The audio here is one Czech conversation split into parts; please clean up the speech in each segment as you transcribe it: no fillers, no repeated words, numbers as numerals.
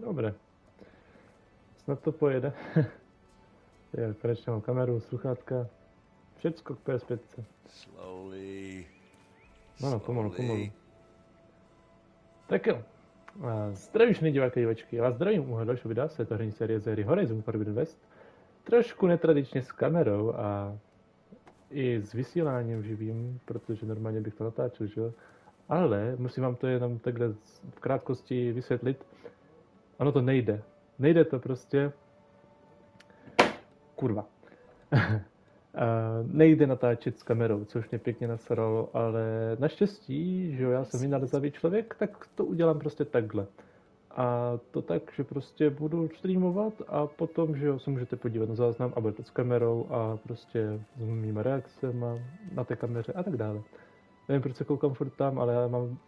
Dobre. Snad to pojede. Já konečně mám kameru, sluchátka. Všecko k PS5. Slowly. No, pomalu. Tak jo. Zdravím všechny diváky a divačky. Já vás zdravím u dalšího videa z této herní série z hry Horizon Forbidden West. Trošku netradičně s kamerou a i s vysíláním živým, protože normálně bych to natáčel, že jo? Ale musím vám to jenom takhle v krátkosti vysvětlit. Ono to nejde. Nejde to prostě. Kurva. Nejde natáčet s kamerou, což mě pěkně nasralo, ale naštěstí, že jo, já jsem vynalezavý člověk, tak to udělám prostě takhle. A to tak, že prostě budu streamovat a potom, že jo, se můžete podívat na záznam a bude to s kamerou a prostě s mýma reakcemi na té kameře a tak dále. Nevím, proč se koukám furt tam, ale já mám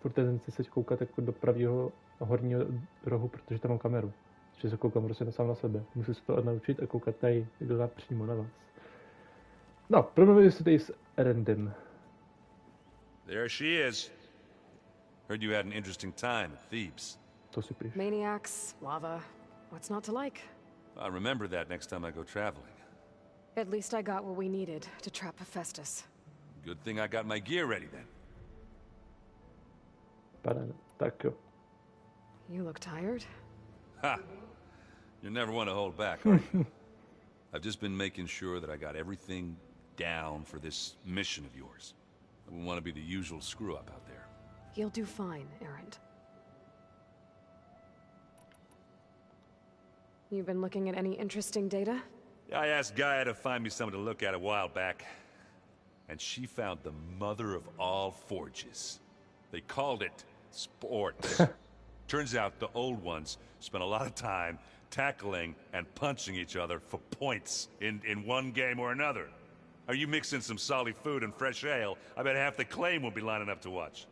furt tendenci se koukat jako do pravého horního rohu, protože tam mám kameru. Že se koukám prostě sám na sebe. Musím se to naučit a koukat tady přímo na vás. No, promluvili se tady s Erendem. There she is. Heard you had an interesting time at Thebes. To si prýš. Maniacs, lava, what's not to like? I'll remember that next time I go traveling. At least I got what we needed to trap Hephaestus. Good thing I got my gear ready then. Paráda. Tak jo. You look tired? Ha! You never want to hold back, are you? I've just been making sure that I got everything down for this mission of yours. I wouldn't want to be the usual screw-up out there. You'll do fine, Erend. You've been looking at any interesting data? I asked Gaia to find me something to look at a while back, and she found the mother of all forges. They called it sports. Turns out the old ones spent a lot of time tackling and punching each other for points in one game or another. Are you mixing some solid food and fresh ale? I bet half the claim will be lining up to watch.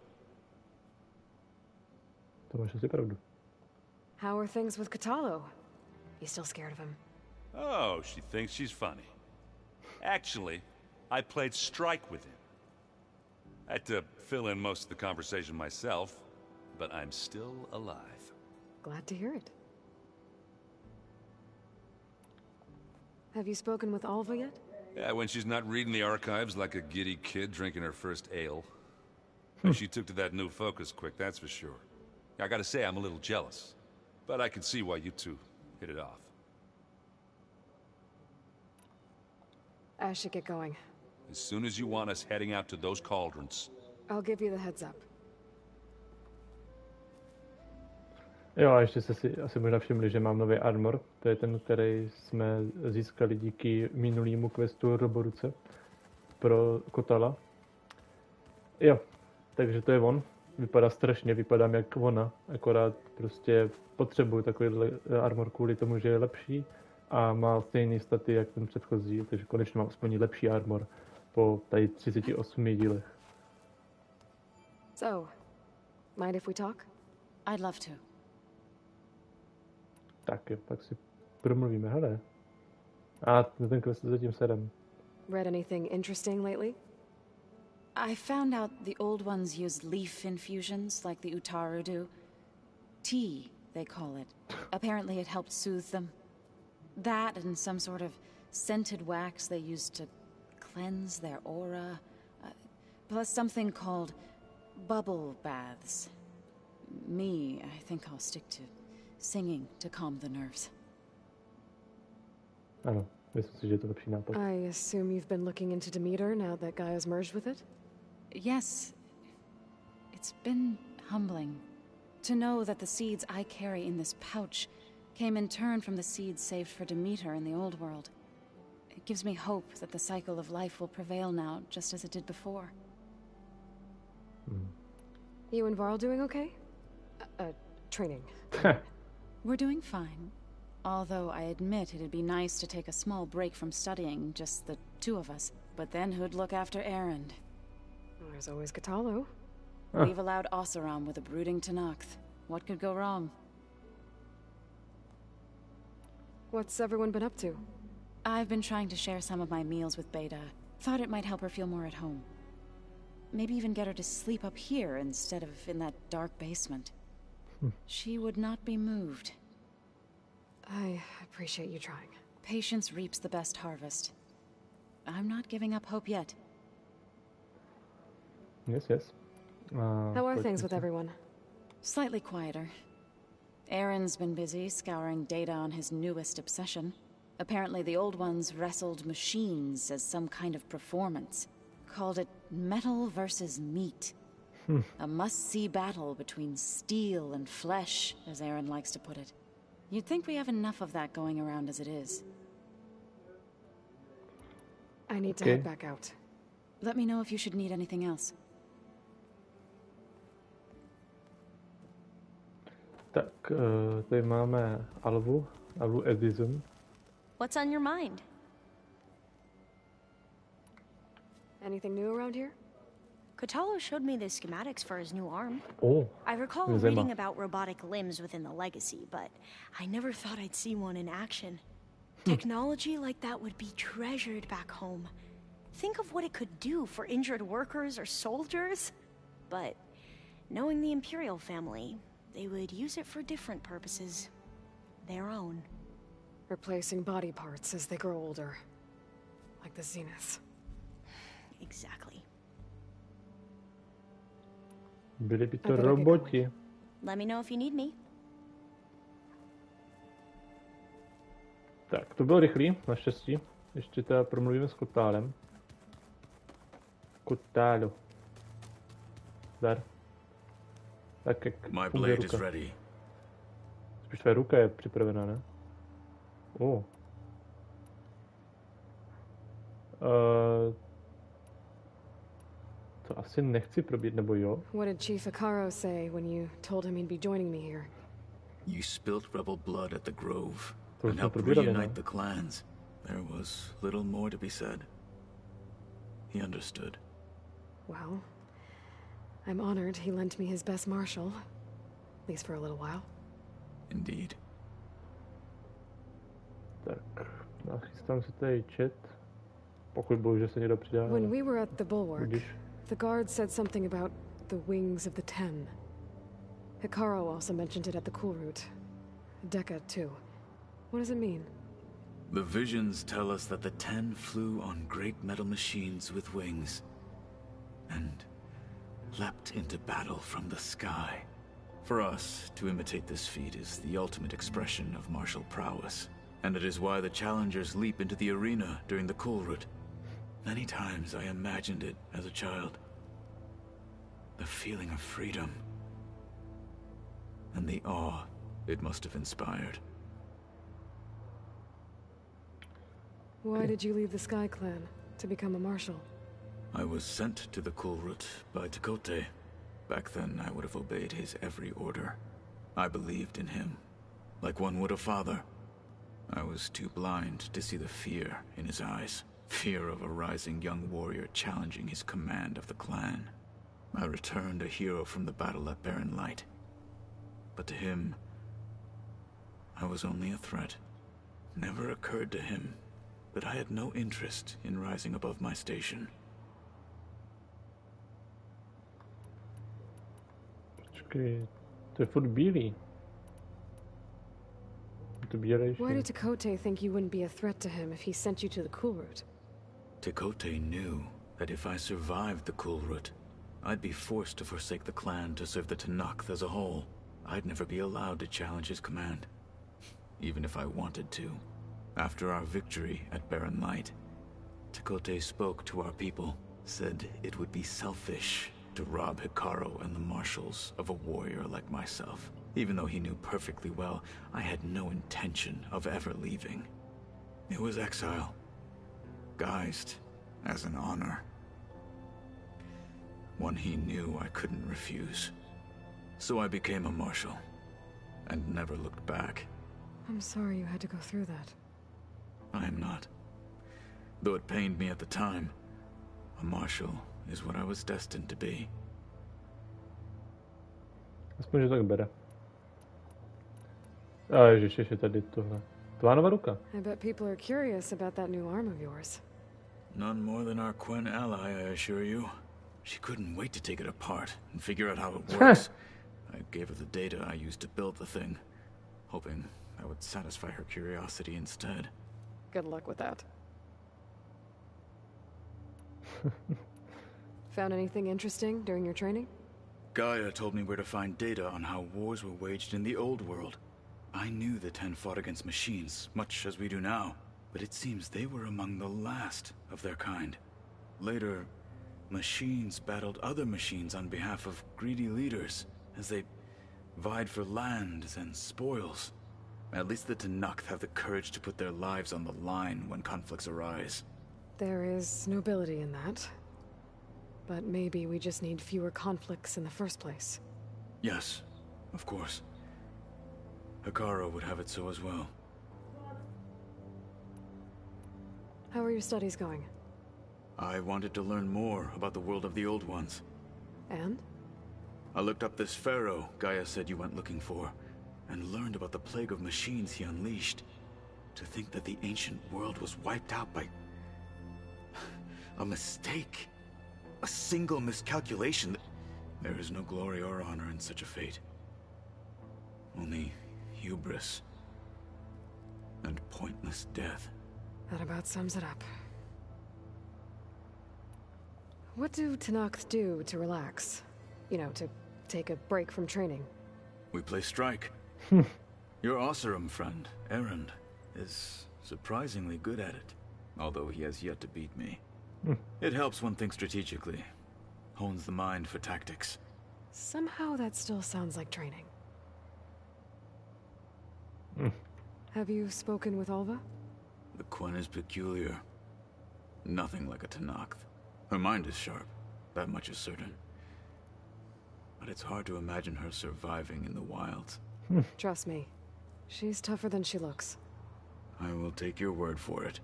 To máš asi pravdu. How are things with Katalo? You still scared of him? Oh, she thinks she's funny. Actually, I played strike with him. I had to fill in most of the conversation myself, but I'm still alive. Glad to hear it. Have you spoken with Alva yet? Yeah, when she's not reading the archives like a giddy kid drinking her first ale. And she took to that new focus quick, that's for sure. I gotta say, I'm a little jealous. But I can see why you two hit it off. I should get going. As soon as you want us heading out to those cauldrons. I'll give you the heads up. Jo, a ještě jste si asi možná všimli, že mám nový armor. To je ten, který jsme získali díky minulýmu questu Roboruce pro Kotala. Jo, takže to je on. Vypadá strašně, vypadám jak ona, akorát prostě potřebuju takový armor kvůli tomu, že je lepší a má stejný staty jak ten předchozí, takže konečně mám aspoň lepší armor po tady 38 dílech. So, mind if we talk? I'd love to. Tak jo, tak si promluvíme, hele. A ten quest je zatím 7. Read anything interesting lately? I found out the old ones use leaf infusions like the Utaru do. Tea, they call it. Apparently it helped soothe them. That and some sort of scented wax they used to cleanse their aura. Plus something called bubble baths. Me, I think I'll stick to singing to calm the nerves. Ano, myslím si, že je to lepší nápad. I assume you've been looking into Demeter now that Gaia's merged with it? Yes. It's been humbling to know that the seeds I carry in this pouch came in turn from the seeds saved for Demeter in the old world. It gives me hope that the cycle of life will prevail now, just as it did before. You and Varl doing okay? Training. We're doing fine. Although I admit it'd be nice to take a small break from studying, just the two of us. But then who'd look after Erend? There's always Katalo. We've allowed Oseram with a brooding Tenakth. What could go wrong? What's everyone been up to? I've been trying to share some of my meals with Beta. Thought it might help her feel more at home. Maybe even get her to sleep up here instead of in that dark basement. She would not be moved. I appreciate you trying. Patience reaps the best harvest. I'm not giving up hope yet. Yes, yes. How are pojďme things with si- everyone? Slightly quieter. Aaron's been busy scouring data on his newest obsession. Apparently the old ones wrestled machines as some kind of performance. Called it metal versus meat. A must-see battle between steel and flesh, as Aaron likes to put it. You'd think we have enough of that going around as it is. I need to Okay. head back out. Let me know if you should need anything else. Tak, tady máme Alvu Edison. What's on your mind? Anything new around here? Kotalo showed me the schematics for his new arm. Oh, I recall Zema. reading about robotic limbs within the Legacy, but I never thought I'd see one in action. Technology like that would be treasured back home. Think of what it could do for injured workers or soldiers. But knowing the Imperial family, they would use it for different purposes. Their own. Replacing body parts as they grow older. Like the Zeniths. Exactly. byli by I to better get roboti. Let me know if you need me. Tak, to bylo rychlý, naštěstí. Ještě teda promluvíme s Kotálem. Kotálo. Dar. Tak jak My funguje blade is ruka. ready. Spíš tvé ruka je připravená, ne? Oh. To asi nechci probít, nebo jo? What did Chief Akaro say when you told him he'd be joining me here? You spilt rebel blood at the Grove To and jsme helped probírali, ne? reunite the clans. There was little more to be said. He understood. Well, I'm honored he lent me his best martial. At least for a little while. Indeed. Tak, nachystám si tady chat. Pokud bohužel se někdo přidá. When we were at the bulwark, Budiš. the guard said something about the wings of the Ten. Hikaru also mentioned it at the cool route. Dekka, too. What does it mean? The visions tell us that the Ten flew on great metal machines with wings and leapt into battle from the sky. For us, to imitate this feat is the ultimate expression of martial prowess, and it is why the challengers leap into the arena during the cool route. Many times I imagined it as a child. The feeling of freedom and the awe it must have inspired. Why did you leave the Sky Clan to become a marshal? I was sent to the cool route by Tekote. Back then, I would have obeyed his every order. I believed in him, like one would a father. I was too blind to see the fear in his eyes. Fear of a rising young warrior challenging his command of the clan. I returned a hero from the battle at Barren Light. But to him, I was only a threat. Never occurred to him that I had no interest in rising above my station. Počkej, to je furt bílý. Je to bílejší. Why did Tekote think you wouldn't be a threat to him if he sent you to the cool route? Tekote knew that if I survived the cool route, I'd be forced to forsake the clan to serve the Tenakth as a whole. I'd never be allowed to challenge his command, even if I wanted to. After our victory at Barren Light, Tekote spoke to our people, said it would be selfish to rob Hikaru and the marshals of a warrior like myself, even though he knew perfectly well I had no intention of ever leaving. It was exile, guised as an honor. One he knew I couldn't refuse. So I became a marshal, and never looked back. I'm sorry you had to go through that. I am not. Though it pained me at the time, a marshal is what I was destined to be. Aspoň, že tak bere. A ježiš, ještě tady tohle. Tvá nová ruka. I bet people are curious about that new arm of yours. None more than our Quen ally, I assure you. She couldn't wait to take it apart and figure out how it works. I gave her the data I used to build the thing, hoping that would satisfy her curiosity instead. Good luck with that. Found anything interesting during your training? Gaia told me where to find data on how wars were waged in the old world. I knew the Ten fought against machines, much as we do now, but it seems they were among the last of their kind. Later, machines battled other machines on behalf of greedy leaders, as they vied for lands and spoils. At least the Tenakth have the courage to put their lives on the line when conflicts arise. There is nobility in that. But maybe we just need fewer conflicts in the first place. Yes, of course. Hekarro would have it so as well. How are your studies going? I wanted to learn more about the world of the Old Ones. And? I looked up this pharaoh Gaia said you went looking for, and learned about the plague of machines he unleashed. To think that the ancient world was wiped out by a mistake. A single miscalculation. There is no glory or honor in such a fate. Only hubris and pointless death. That about sums it up. What do Tenakth do to relax? You know, to take a break from training? We play strike. Your Oseram friend, Erend, is surprisingly good at it, although he has yet to beat me. It helps one think strategically, hones the mind for tactics. Somehow that still sounds like training. Have you spoken with Alva? The Quen is peculiar. Nothing like a Tenakth. Her mind is sharp, that much is certain. But it's hard to imagine her surviving in the wilds. Trust me, she's tougher than she looks. I will take your word for it.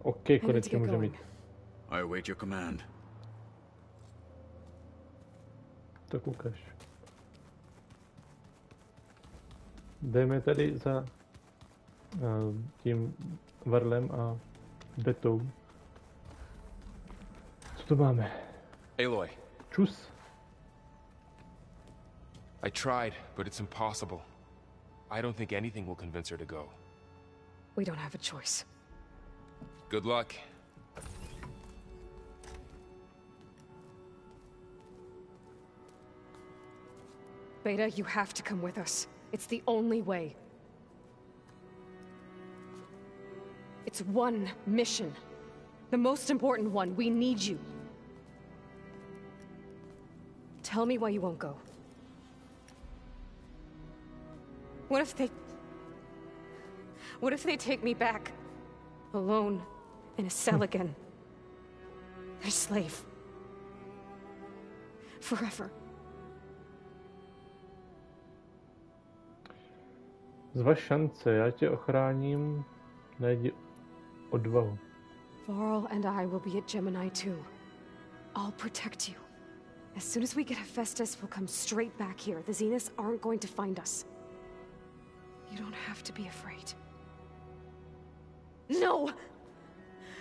OK, I need to konečně get může going. mít. I await your command. Tak ukaž. Jdeme tady za tím Varlem a Betou. Co to máme? Aloy, Čus. I tried, but it's impossible. I don't think anything will convince her to go. We don't have a choice. Good luck. Beta, you have to come with us. It's the only way. It's one mission. The most important one. We need you. Tell me why you won't go. What if they take me back? Alone, in a cell again. Their slave. Forever. Zvaž šance, já tě ochráním, najdi odvahu. Varl and I will be at Gemini too. I'll protect you. As soon as we get Hephaestus, we'll come straight back here. The Zeniths aren't going to find us. You don't have to be afraid. No!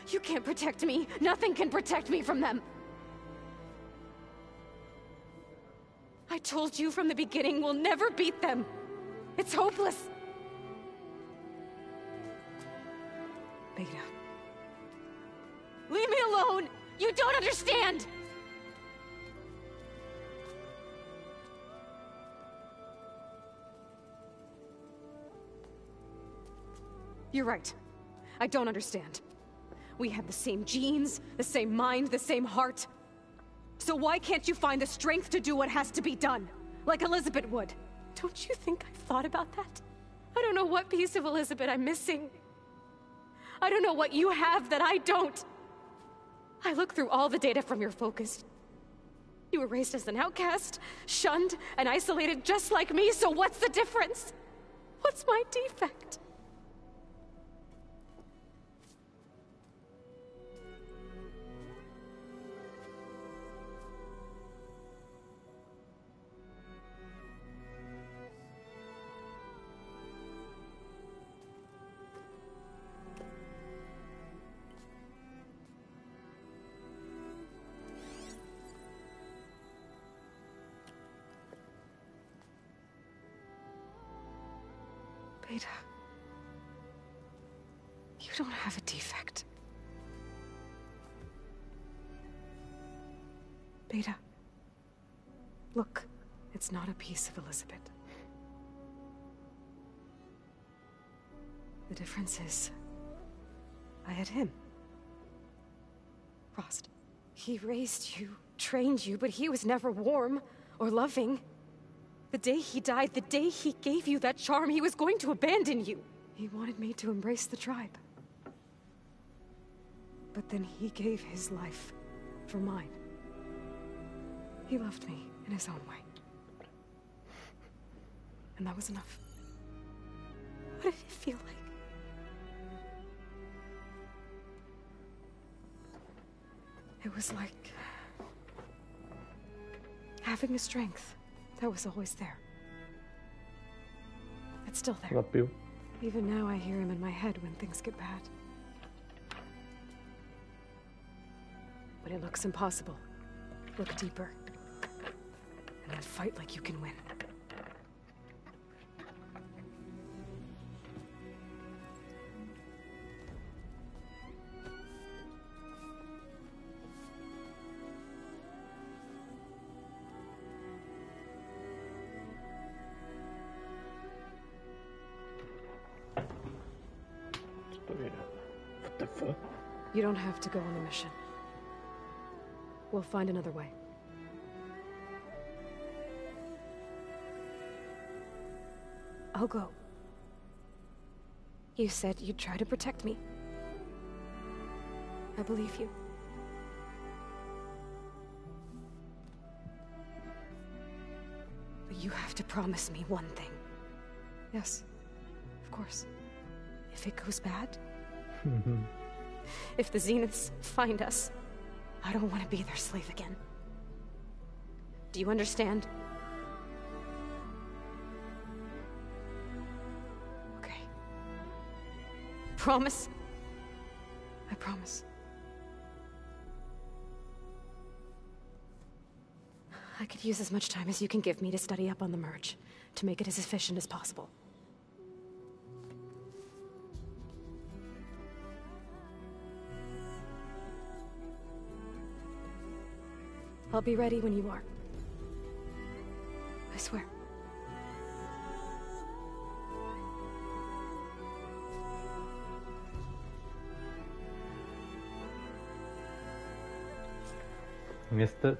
You can't protect me. Nothing can protect me from them. I told you from the beginning we'll never beat them. It's hopeless. Beta. Leave me alone! You don't understand! You're right. I don't understand. We have the same genes, the same mind, the same heart. So why can't you find the strength to do what has to be done? Like Elizabeth would. Don't you think I've thought about that? I don't know what piece of Elizabeth I'm missing. I don't know what you have that I don't. I look through all the data from your focus. You were raised as an outcast, shunned, and isolated just like me, so what's the difference? What's my defect? Beta. You don't have a defect. Beta. Look, it's not a piece of Elizabeth. The difference is, I had him. Frost. He raised you, trained you, but he was never warm or loving. The day he died, the day he gave you that charm, he was going to abandon you. He wanted me to embrace the tribe. But then he gave his life for mine. He loved me in his own way. And that was enough. What did it feel like? It was like having a strength that was always there. It's still there. Love you. Even now I hear him in my head when things get bad. When it looks impossible, look deeper. And then fight like you can win. What the fuck? You don't have to go on the mission. We'll find another way. I'll go. You said you'd try to protect me. I believe you. But you have to promise me one thing. Yes, of course. If it goes bad, if the Zeniths find us, I don't want to be their slave again. Do you understand? Okay. Promise? I promise. I could use as much time as you can give me to study up on the merge, to make it as efficient as possible. I'll be ready when you are. I swear.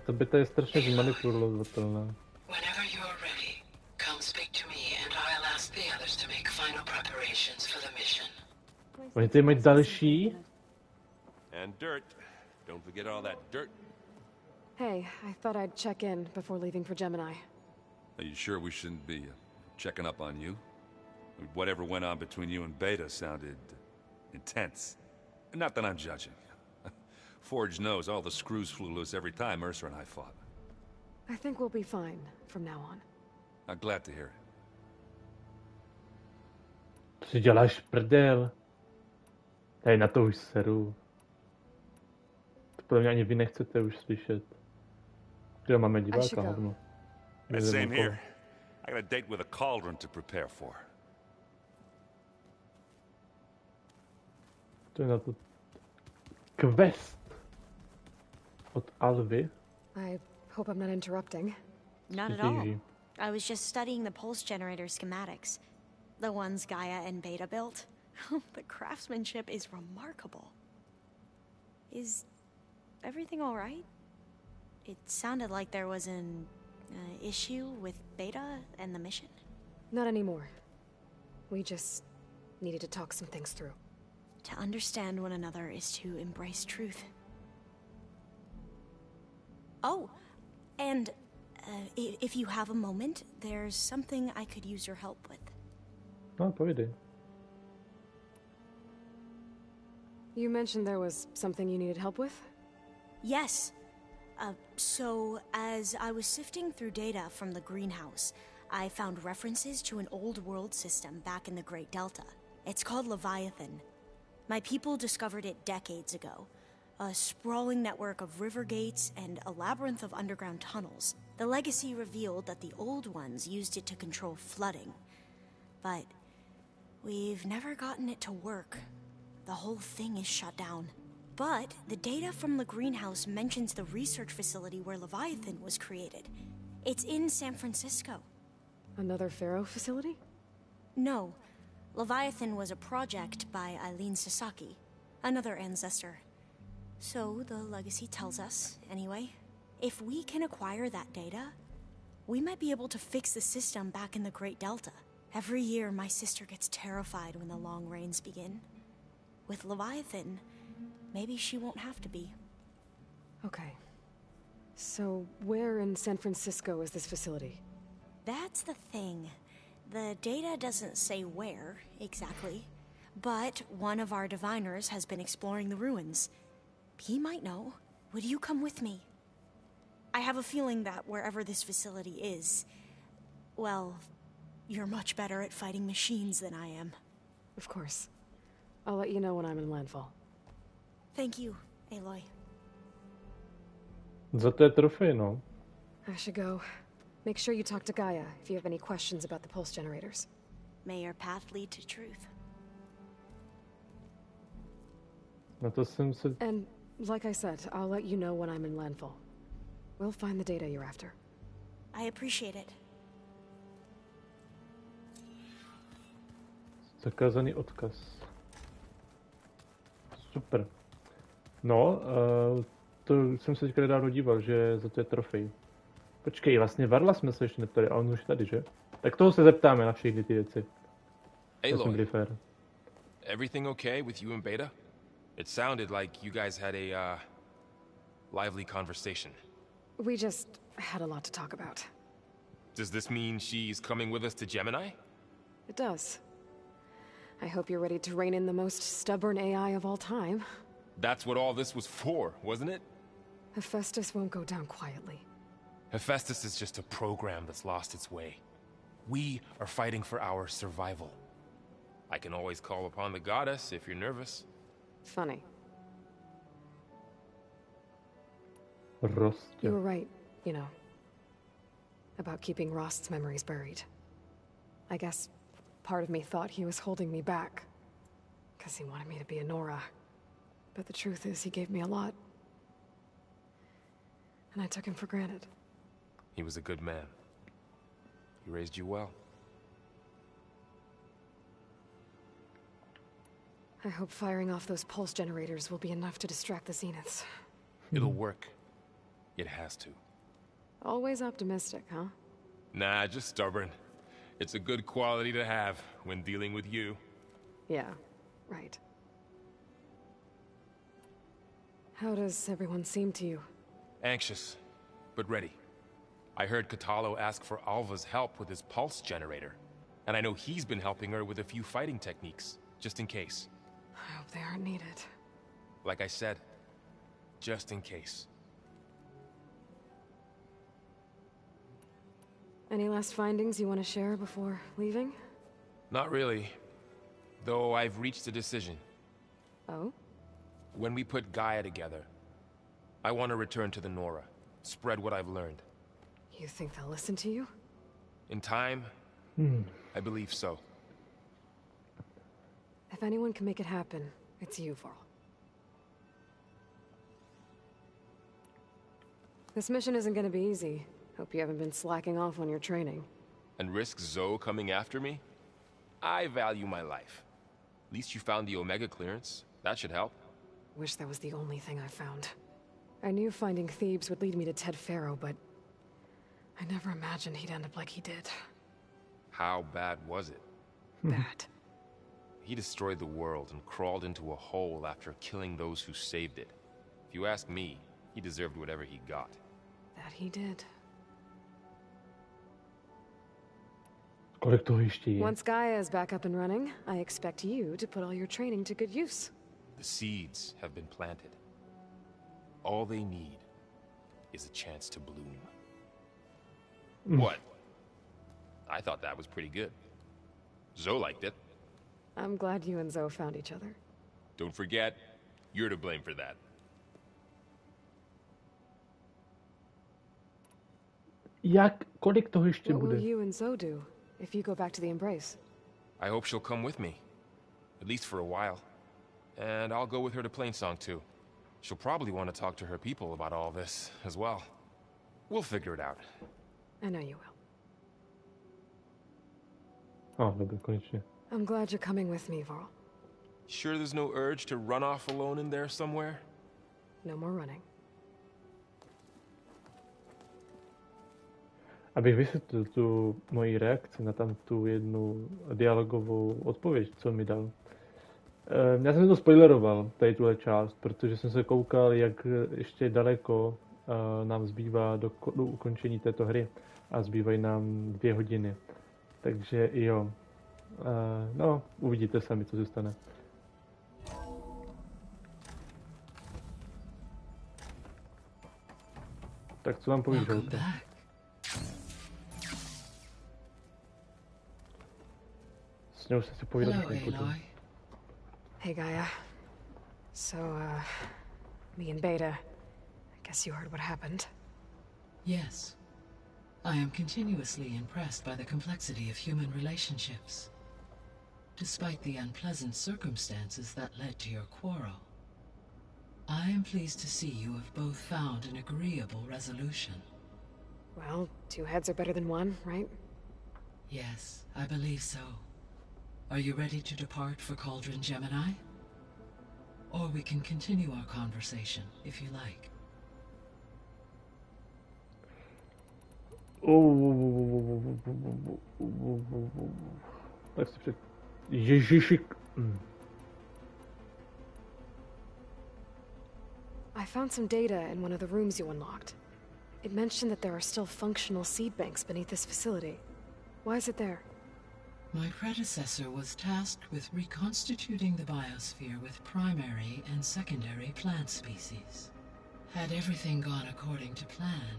To by to je strašně zmanipulovatelné. Whenever you're ready, come speak to me and I'll ask the others to make final preparations for the mission. Oni tady mají další. And dirt. Don't forget all that dirt. Hey, I thought I'd check in before leaving for Gemini. Are you sure we shouldn't be checking up on you? Whatever went on between you and Beta sounded intense. Not that I'm judging. Forge knows all the screws flew loose every time Mercer and I fought. I think we'll be fine from now on. I'm glad to hear it. Co si děláš prdel? Tady na to už seru. To podle mě ani vy nechcete už slyšet. Kde máme diváka, hovno. And same here. I got a date with a Cauldron to prepare for. To je na to quest od Alvy. I hope I'm not interrupting. Not at all. I was just studying the pulse generator schematics. The ones Gaia and Beta built. The craftsmanship is remarkable. Is everything all right? It sounded like there was an issue with Beta and the mission. Not anymore. We just needed to talk some things through. To understand one another is to embrace truth. Oh, and if you have a moment, there's something I could use your help with. No, povídej. You mentioned there was something you needed help with? Yes. So, as I was sifting through data from the greenhouse, I found references to an old world system back in the Great Delta. It's called Leviathan. My people discovered it decades ago. A sprawling network of river gates and a labyrinth of underground tunnels. The legacy revealed that the old ones used it to control flooding. But We've never gotten it to work. The whole thing is shut down. But the data from the greenhouse mentions the research facility where Leviathan was created. It's in San Francisco. Another Pharaoh facility? No. Leviathan was a project by Eileen Sasaki, another ancestor. So the legacy tells us, anyway. If we can acquire that data, we might be able to fix the system back in the Great Delta. Every year, my sister gets terrified when the long rains begin. With Leviathan, maybe she won't have to be. Okay. So, where in San Francisco is this facility? That's the thing. The data doesn't say where, exactly. But one of our diviners has been exploring the ruins. He might know. Would you come with me? I have a feeling that wherever this facility is, well, you're much better at fighting machines than I am. Of course. I'll let you know when I'm in landfall. Thank you, Aloy. Za to je trofej, no. I should go. Make sure you talk to Gaia if you have any questions about the pulse generators. May your path lead to truth. Na to jsem se... And, like I said, I'll let you know when I'm in landfall. We'll find the data you're after. I appreciate it. Zakázaný odkaz. Super. No, to jsem se teďka nedávno díval, že za to je trofej. Počkej, vlastně Varla jsme se ještě neptali, a on už tady, že? Tak toho se zeptáme na všechny ty věci. Aloy, Fair. everything okay with you and Beta? It sounded like you guys had a, lively conversation. We just had a lot to talk about. Does this mean she's coming with us to Gemini? It does. I hope you're ready to rein in the most stubborn AI of all time. That's what all this was for, wasn't it? Hephaestus won't go down quietly. Hephaestus is just a program that's lost its way. We are fighting for our survival. I can always call upon the goddess if you're nervous. Funny. Rostě. You were right, you know. About keeping Rost's memories buried. I guess part of me thought he was holding me back. Because he wanted me to be a Nora. But the truth is, he gave me a lot. And I took him for granted. He was a good man. He raised you well. I hope firing off those pulse generators will be enough to distract the Zeniths. It'll work. It has to. Always optimistic, huh? Nah, just stubborn. It's a good quality to have when dealing with you. Yeah, right. How does everyone seem to you? Anxious, but ready. I heard Katalo ask for Alva's help with his pulse generator. And I know he's been helping her with a few fighting techniques, just in case. I hope they aren't needed. Like I said, just in case. Any last findings you want to share before leaving? Not really. Though I've reached a decision. Oh? When we put Gaia together, I want to return to the Nora. Spread what I've learned. You think they'll listen to you? In time, I believe so. If anyone can make it happen, it's you, Varl. This mission isn't gonna be easy. Hope you haven't been slacking off on your training. And risk Zoe coming after me? I value my life. At least you found the Omega clearance. That should help. Wish that was the only thing I found. I knew finding Thebes would lead me to Ted Faro, but I never imagined he'd end up like he did. How bad was it? Bad. He destroyed the world and crawled into a hole after killing those who saved it. If you ask me, he deserved whatever he got. That he did. Kolik toho ještě je? Once Gaia is back up and running, I expect you to put all your training to good use. The seeds have been planted. All they need is a chance to bloom. What? I thought that was pretty good. Zoe liked it. I'm glad you and Zoe found each other. Don't forget, you're to blame for that. Kolik toho ještě What bude? will you and Zoe do if you go back to the Embrace? I hope she'll come with me. At least for a while. And I'll go with her to Plainsong too. She'll probably want to talk to her people about all this as well. We'll figure it out. I know you will. Dobra, koniecznie. I'm glad you're coming with me, Varl. Sure there's no urge to run off alone in there somewhere? No more running. Abych vysvětlil tu moji reakci na tam tu jednu dialogovou odpověď, co mi dal. Já jsem to spoileroval, tady tuhle část, protože jsem se koukal, jak ještě daleko nám zbývá do ukončení této hry. A zbývají nám 2 hodiny. Takže jo. No, uvidíte sami, co se stane. Tak co vám povíš, Holka? S ňou se si povídat potom. Hey, Gaia. So, me and Beta, I guess you heard what happened. Yes. I am continuously impressed by the complexity of human relationships. Despite the unpleasant circumstances that led to your quarrel, I am pleased to see you have both found an agreeable resolution. Well, 2 heads are better than 1, right? Yes, I believe so. Are you ready to depart for Cauldron, Gemini? Or we can continue our conversation, if you like. Tak si před... Ježišik. I found some data in one of the rooms you unlocked. It mentioned that there are still functional seed banks beneath this facility. Why is it there? My predecessor was tasked with reconstituting the biosphere with primary and secondary plant species. Had everything gone according to plan,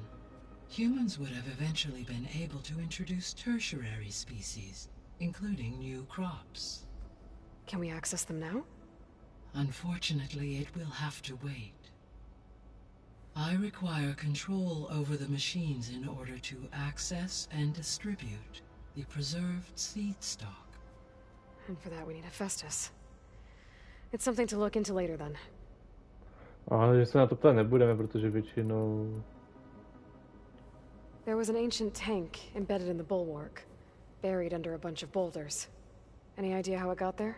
humans would have eventually been able to introduce tertiary species, including new crops. Can we access them now? Unfortunately, it will have to wait. I require control over the machines in order to access and distribute the preserved seed stock. And for that we need Hephaestus. It's something to look into later then. Ale že se na to ptát nebudeme, protože většinou... There was an ancient tank embedded in the bulwark, buried under a bunch of boulders. Any idea how it got there?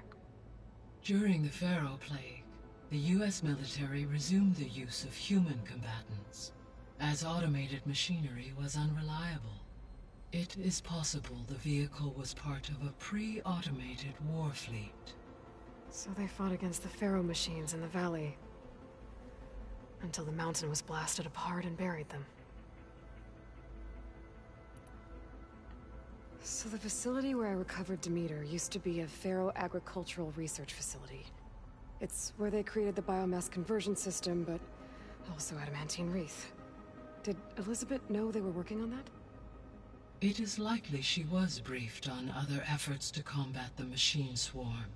During the Pharaoh Plague, the US military resumed the use of human combatants, as automated machinery was unreliable. It is possible the vehicle was part of a pre-automated war fleet. So they fought against the Pharaoh machines in the valley, until the mountain was blasted apart and buried them. So the facility where I recovered Demeter used to be a Pharaoh agricultural research facility. It's where they created the biomass conversion system, but also adamantine wreath. Did Elizabeth know they were working on that? It is likely she was briefed on other efforts to combat the machine swarm,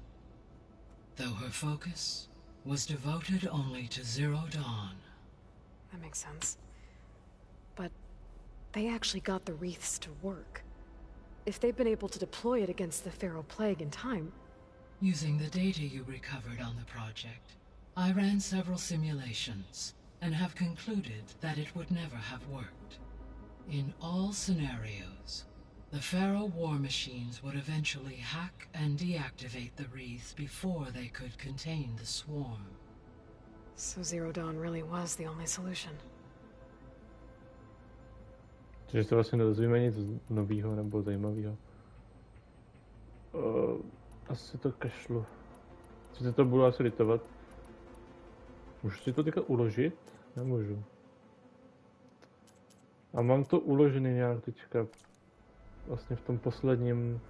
though her focus was devoted only to Zero Dawn. That makes sense. But they actually got the wreaths to work. If they've been able to deploy it against the Pharaoh Plague in time... Using the data you recovered on the project, I ran several simulations and have concluded that it would never have worked. In all scenarios, the Pharaoh war machines would eventually hack and deactivate the wreath before they could contain the swarm. So Zero Dawn really was the only solution. Takže se vlastně nedozvíme nic novýho nebo zajímavého. Asi to kašlu. Sice to budu asi litovat. Můžu si to teďka uložit? Nemůžu. A mám to uložený nějak teďka vlastně v tom posledním.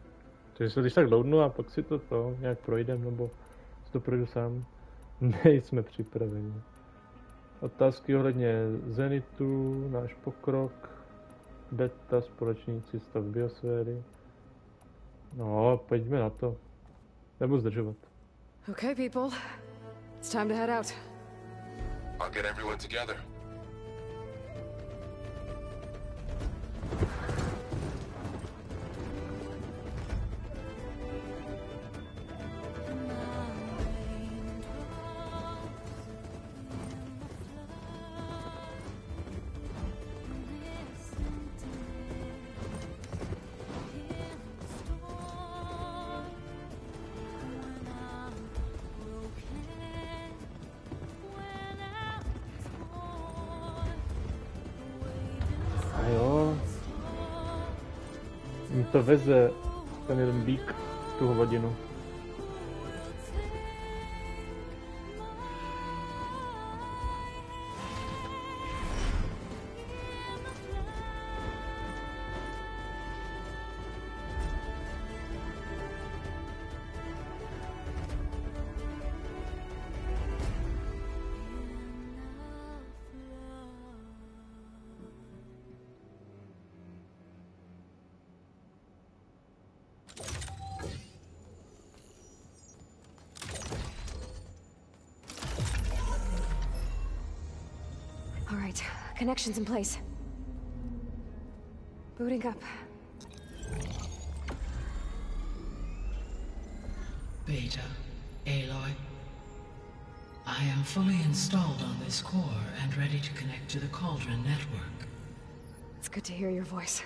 Takže se když tak doudnu a pak si to nějak projdem, nebo si to projdu sám. Nejsme připraveni. Otázky ohledně Zenitu, náš pokrok, beta, společníci, stav biosféry. No, pojďme na to. Nebudu zdržovat. Okay, people. It's time to head out. I'll get everyone together. to veze ten jeden bík tu hovadinu. All right, connections in place. Booting up. Beta, Aloy. I am fully installed on this core and ready to connect to the Cauldron network. It's good to hear your voice.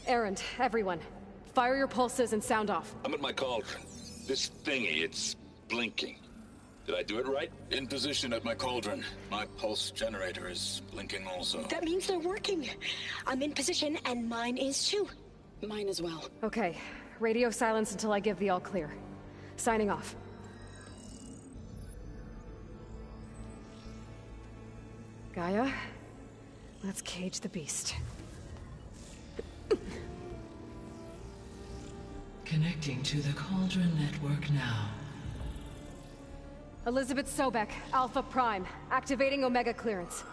Errand, everyone. Fire your pulses and sound off. I'm at my cauldron. This thingy, it's blinking. Did I do it right? In position at my cauldron. My pulse generator is blinking also. That means they're working. I'm in position, and mine is too. Mine as well. Okay, radio silence until I give the all clear. Signing off. Gaia, let's cage the beast. Connecting to the Cauldron network now. Elizabeth Sobek, Alpha Prime, activating Omega clearance.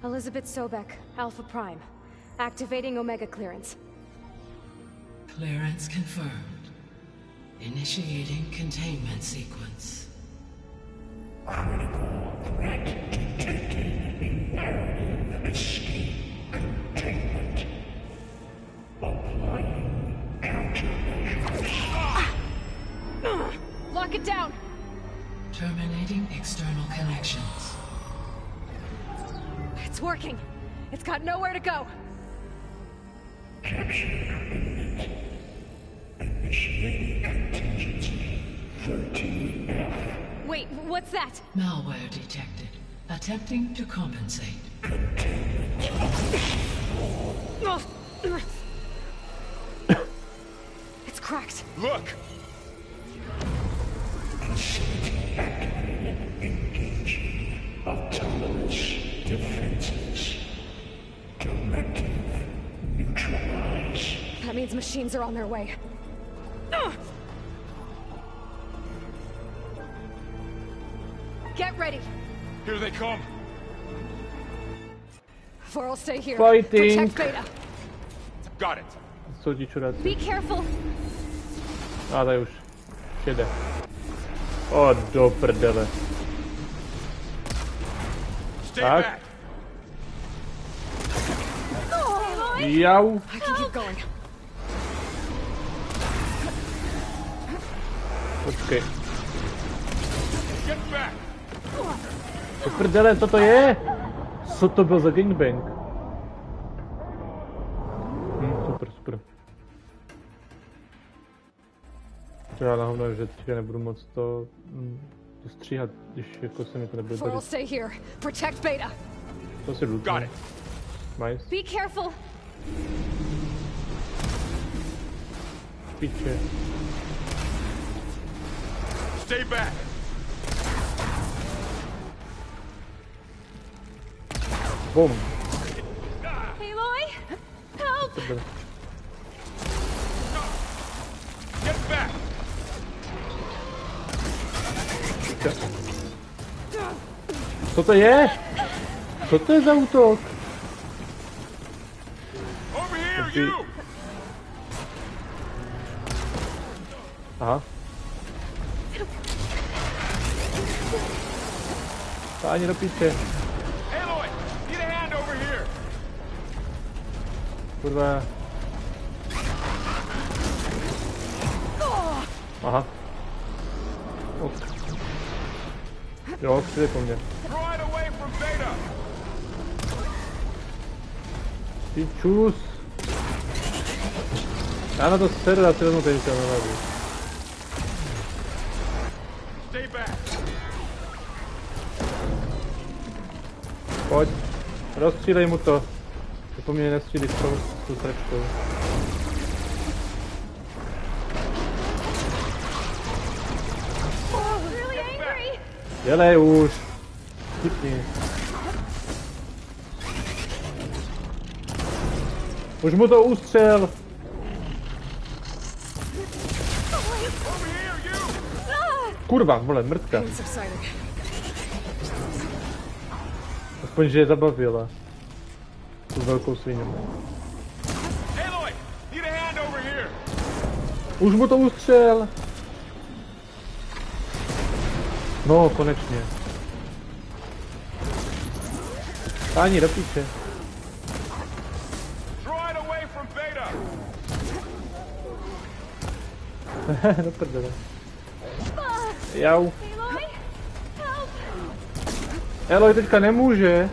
Elizabeth Sobek, Alpha Prime, activating Omega clearance. Clearance confirmed. Initiating containment sequence. Critical threat detected. Imperative escape containment. Applying countermeasures. Lock it down! Terminating external connections. It's working. It's got nowhere to go. Capture imminent. Initiating contingency 13F. Wait, what's that? Malware detected. Attempting to compensate. It's cracked. Look! Facility activated. Engaging autonomous defenses. Directive neutralize. That means machines are on their way. Get ready. Here they come. Vor'll stay here. Fighting. Protect Beta. Got it. Sodiču raci. Be careful. A tady už. Jede. O, do prdele. Stay Tak. back. Jau. I can keep going. Počkej. Get back. Do prdele, co to je? Co to byl za gangbang? Super, super. To já na hovno, že teďka nebudu moc to stříhat, když jako se mi to nebude Vor'll dařit. stay here. Protect Beta. To si jdu. Got it. Nice. Be careful. Piče. Stay back. Bum. Aloy? Help! Prdele. Get back. Piče. Co to je? Co to je za útok? Over here, Dobrý. you. Aha. To ani do piče. Aloy, get a hand over here. Kurva. Aha. Ok. Jo, přijde po mně. Right away from Beta. Ty čus. Já na to seru, já si vezmu ten na hlavu. Stay back. Pojď. Rozstřílej mu to. To po mně nestřílí s tou sračkou. Dělej už. Vtipni. Už mu to ustřel. Kurva, vole, mrtka. Aspoň, že je zabavila. Tu velkou svinu. Už mu to ustřel. No, konečně. Páni, do píče. Do prdele. Jau. Eloy teďka nemůže.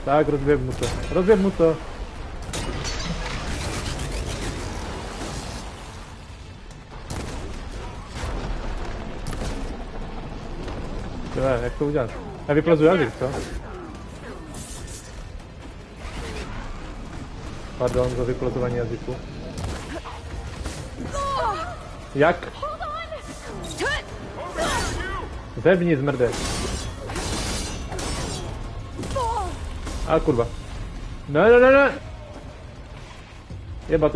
Tak, rozběh mu to. Rozběh mu to. Jak to udělat? Já vyplazu jazyk, co? Pardon za vyplazování jazyku. Jak? Zebni, zmrde. A kurva. Ne. Jebat.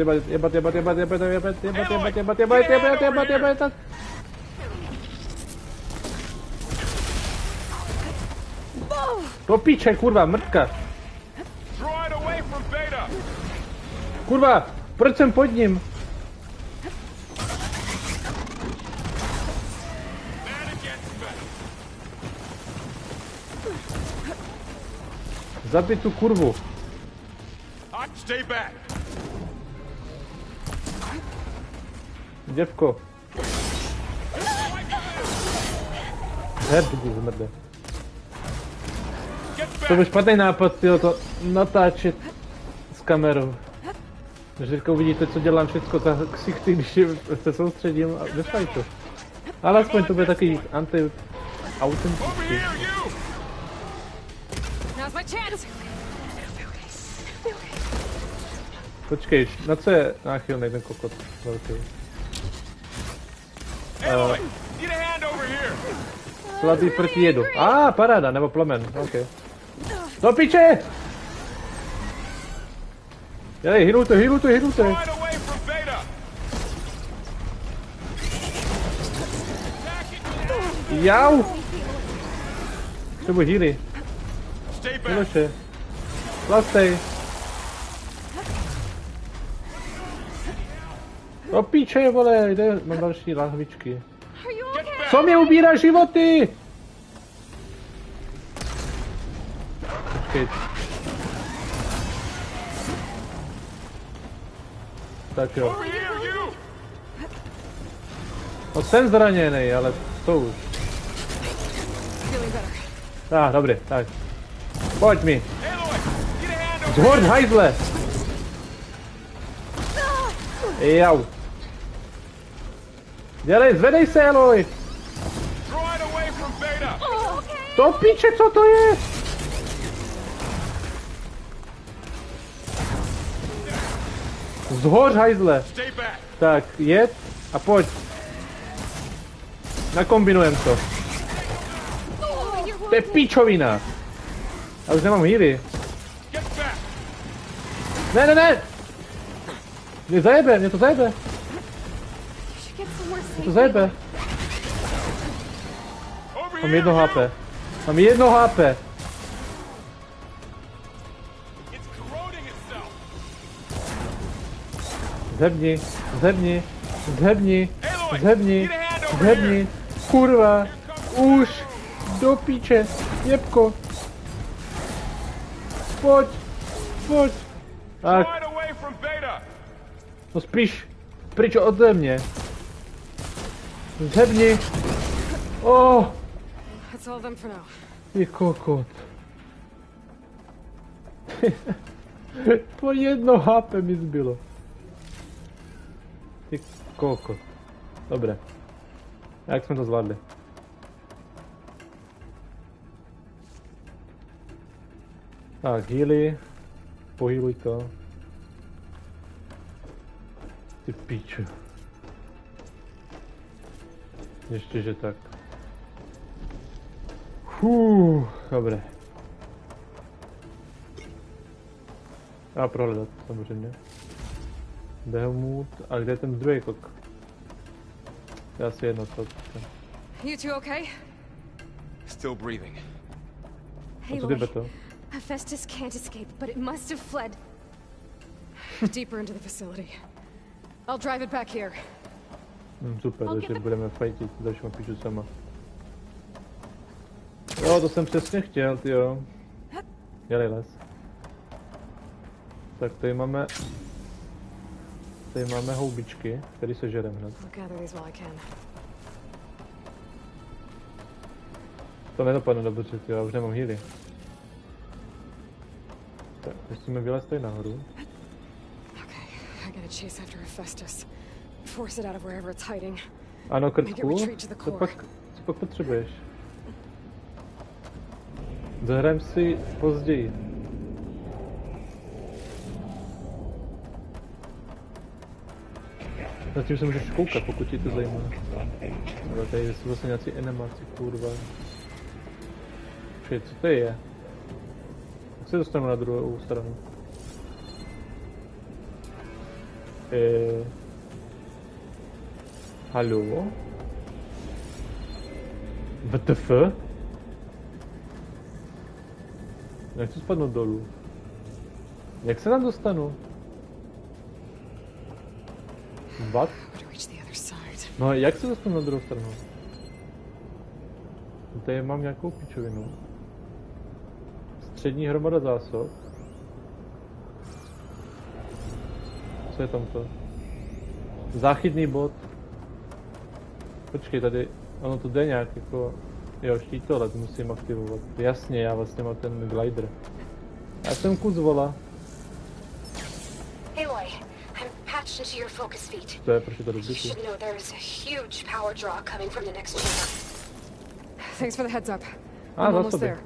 Do píče, kurva, mrtka. Kurva, proč jsem pod ním? Zabij tu kurvu. Děvko. Hebdi, zmrde. To byl špatný nápad, tyjo, to natáčet s kamerou. Když teďka uvidíte, co dělám všechno za ksichty, když se soustředím a vyšlají to. Ale aspoň to bude taky autentický. Počkej, na co je náchylný ten kokot velký? Slabý proti jedu. Paráda, nebo plamen, ok. Do piče! Jej, hýlujte! Jau! Potřebuji hýly. Miloše. Plastej. Do píče, vole, jde, mám další lahvičky. Co mě ubírá životy? Počkej. Tak jo. No jsem zraněný, ale to už. Dobrý, tak. Pojď mi. Zhord, hajzle! Jau. Dělej, zvedej se, Eloy! To píče, co to je? Zhoř, hajzle! Tak, jed a pojď. Nakombinujem to. To je píčovina. Já už nemám hýry. Ne! Mě to zajebe. Mám jedno HP. Zhebni. Kurva. Už. Do píče. Jebko. Pojď. Tak. No spíš. Pryč ode mě. Zhebni. Ty kokot. Po jedno HP mi zbylo. Ty kokot. Dobré. A jak jsme to zvládli? Tak, healy. Pohýluj to. Ty píču. Ještě, že tak. Dobré. A prohledat, samozřejmě. Behemoth. A kde je ten druhý kok? Já si jedno to. You two okay? Still breathing. Hey, Co ty Lloyd. beto? Hephaestus can't escape, but it must have fled deeper into the facility. I'll drive it back here. Super, takže budeme fightit s dalšíma píčucama. Jo, to jsem přesně chtěl, tyjo. Jeli les. Tak tady máme houbičky, které se žerem hned. To nedopadne dobře, tyjo, já už nemám healy. Tak, musíme vylézt tady nahoru. Ano, krtku, co pak potřebuješ? Zahrajeme si později. Zatím se můžeš koukat, pokud ti to zajímá. Ale tady jsou zase nějací animaci, kurva. Počkej, co to je? Jak se dostanu na druhou stranu? Hallo? WTF? Jak to spadnout dolů? Jak se tam dostanu? What? No jak se dostanu na druhou stranu? Tady mám nějakou pičovinu. Střední hromada zásob. Co je tamto? Záchytný bod. Počkej, tady, ono to jde nějak jako... Jo, štítolet musím aktivovat. Jasně, já vlastně mám ten glider. Já jsem kus vola. Aloy, I'm patched into your focus feed. To je, proč je to dobrý? You should know there is a huge power draw coming from the next chamber. Thanks for the heads up. I'm Za almost sobě. there.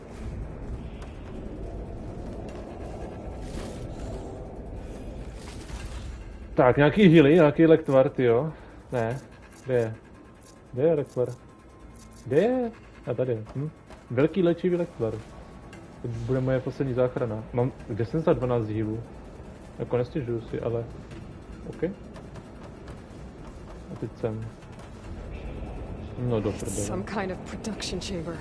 Tak, nějaký healy, nějaký lektvar, tyjo. Ne, kde je? Kde je lektvar? Kde je? A tady. Velký léčivý lektvar. To bude moje poslední záchrana. Mám, kde jsem za 12 healů? Jako nestěžuju si, ale... OK. A teď jsem... No do prdele. Some kind of production chamber.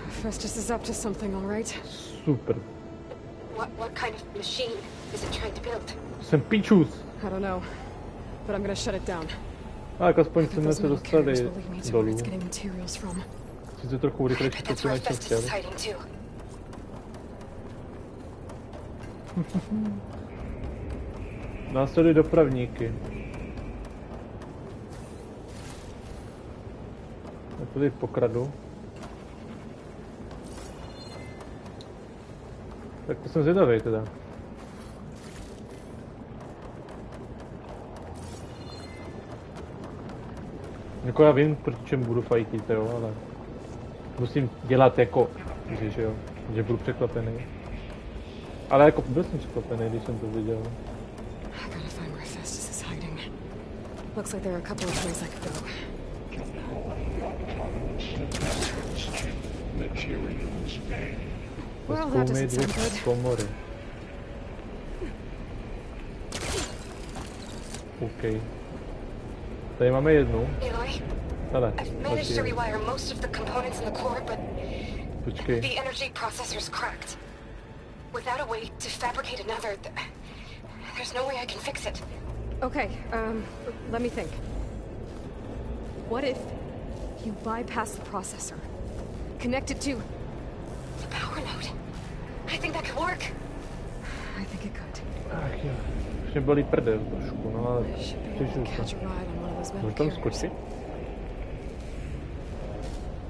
Festus is up to something, all right? Super. What kind of machine is it trying to build? Jsem pičus. I don't know, but I'm gonna shut it down. Tak aspoň jsme se dostali dolů. It's getting materials from. Sice trochu rychlejší, That's to where než jsem Festus chtěl. is hiding too. Následují dopravníky. Já tady pokradu. Tak to jsem zvědavý teda. Jako já vím, proti čem budu fajtit, jo, ale musím dělat jako, že jo, že budu překvapený. Ale jako byl jsem překvapený, když jsem to viděl. I gotta find where Festus is hiding. Looks like there are a couple of ways I could go. Well, that doesn't sound good. Komory. OK. Tady máme jednu. Aloy, Hele, I've managed to rewire most of the components in the core, but počkej. the energy processor's cracked. Without a way to fabricate another, there's no way I can fix it. Okay, let me think. What if you bypass the processor? Connect it to... The power node. I think that could work. I think it could. Ach jo, už mě bolí prdel trošku, no ale I should be able to těžím catch se. a ride on one of those metal Můžu tam carriers. skočit?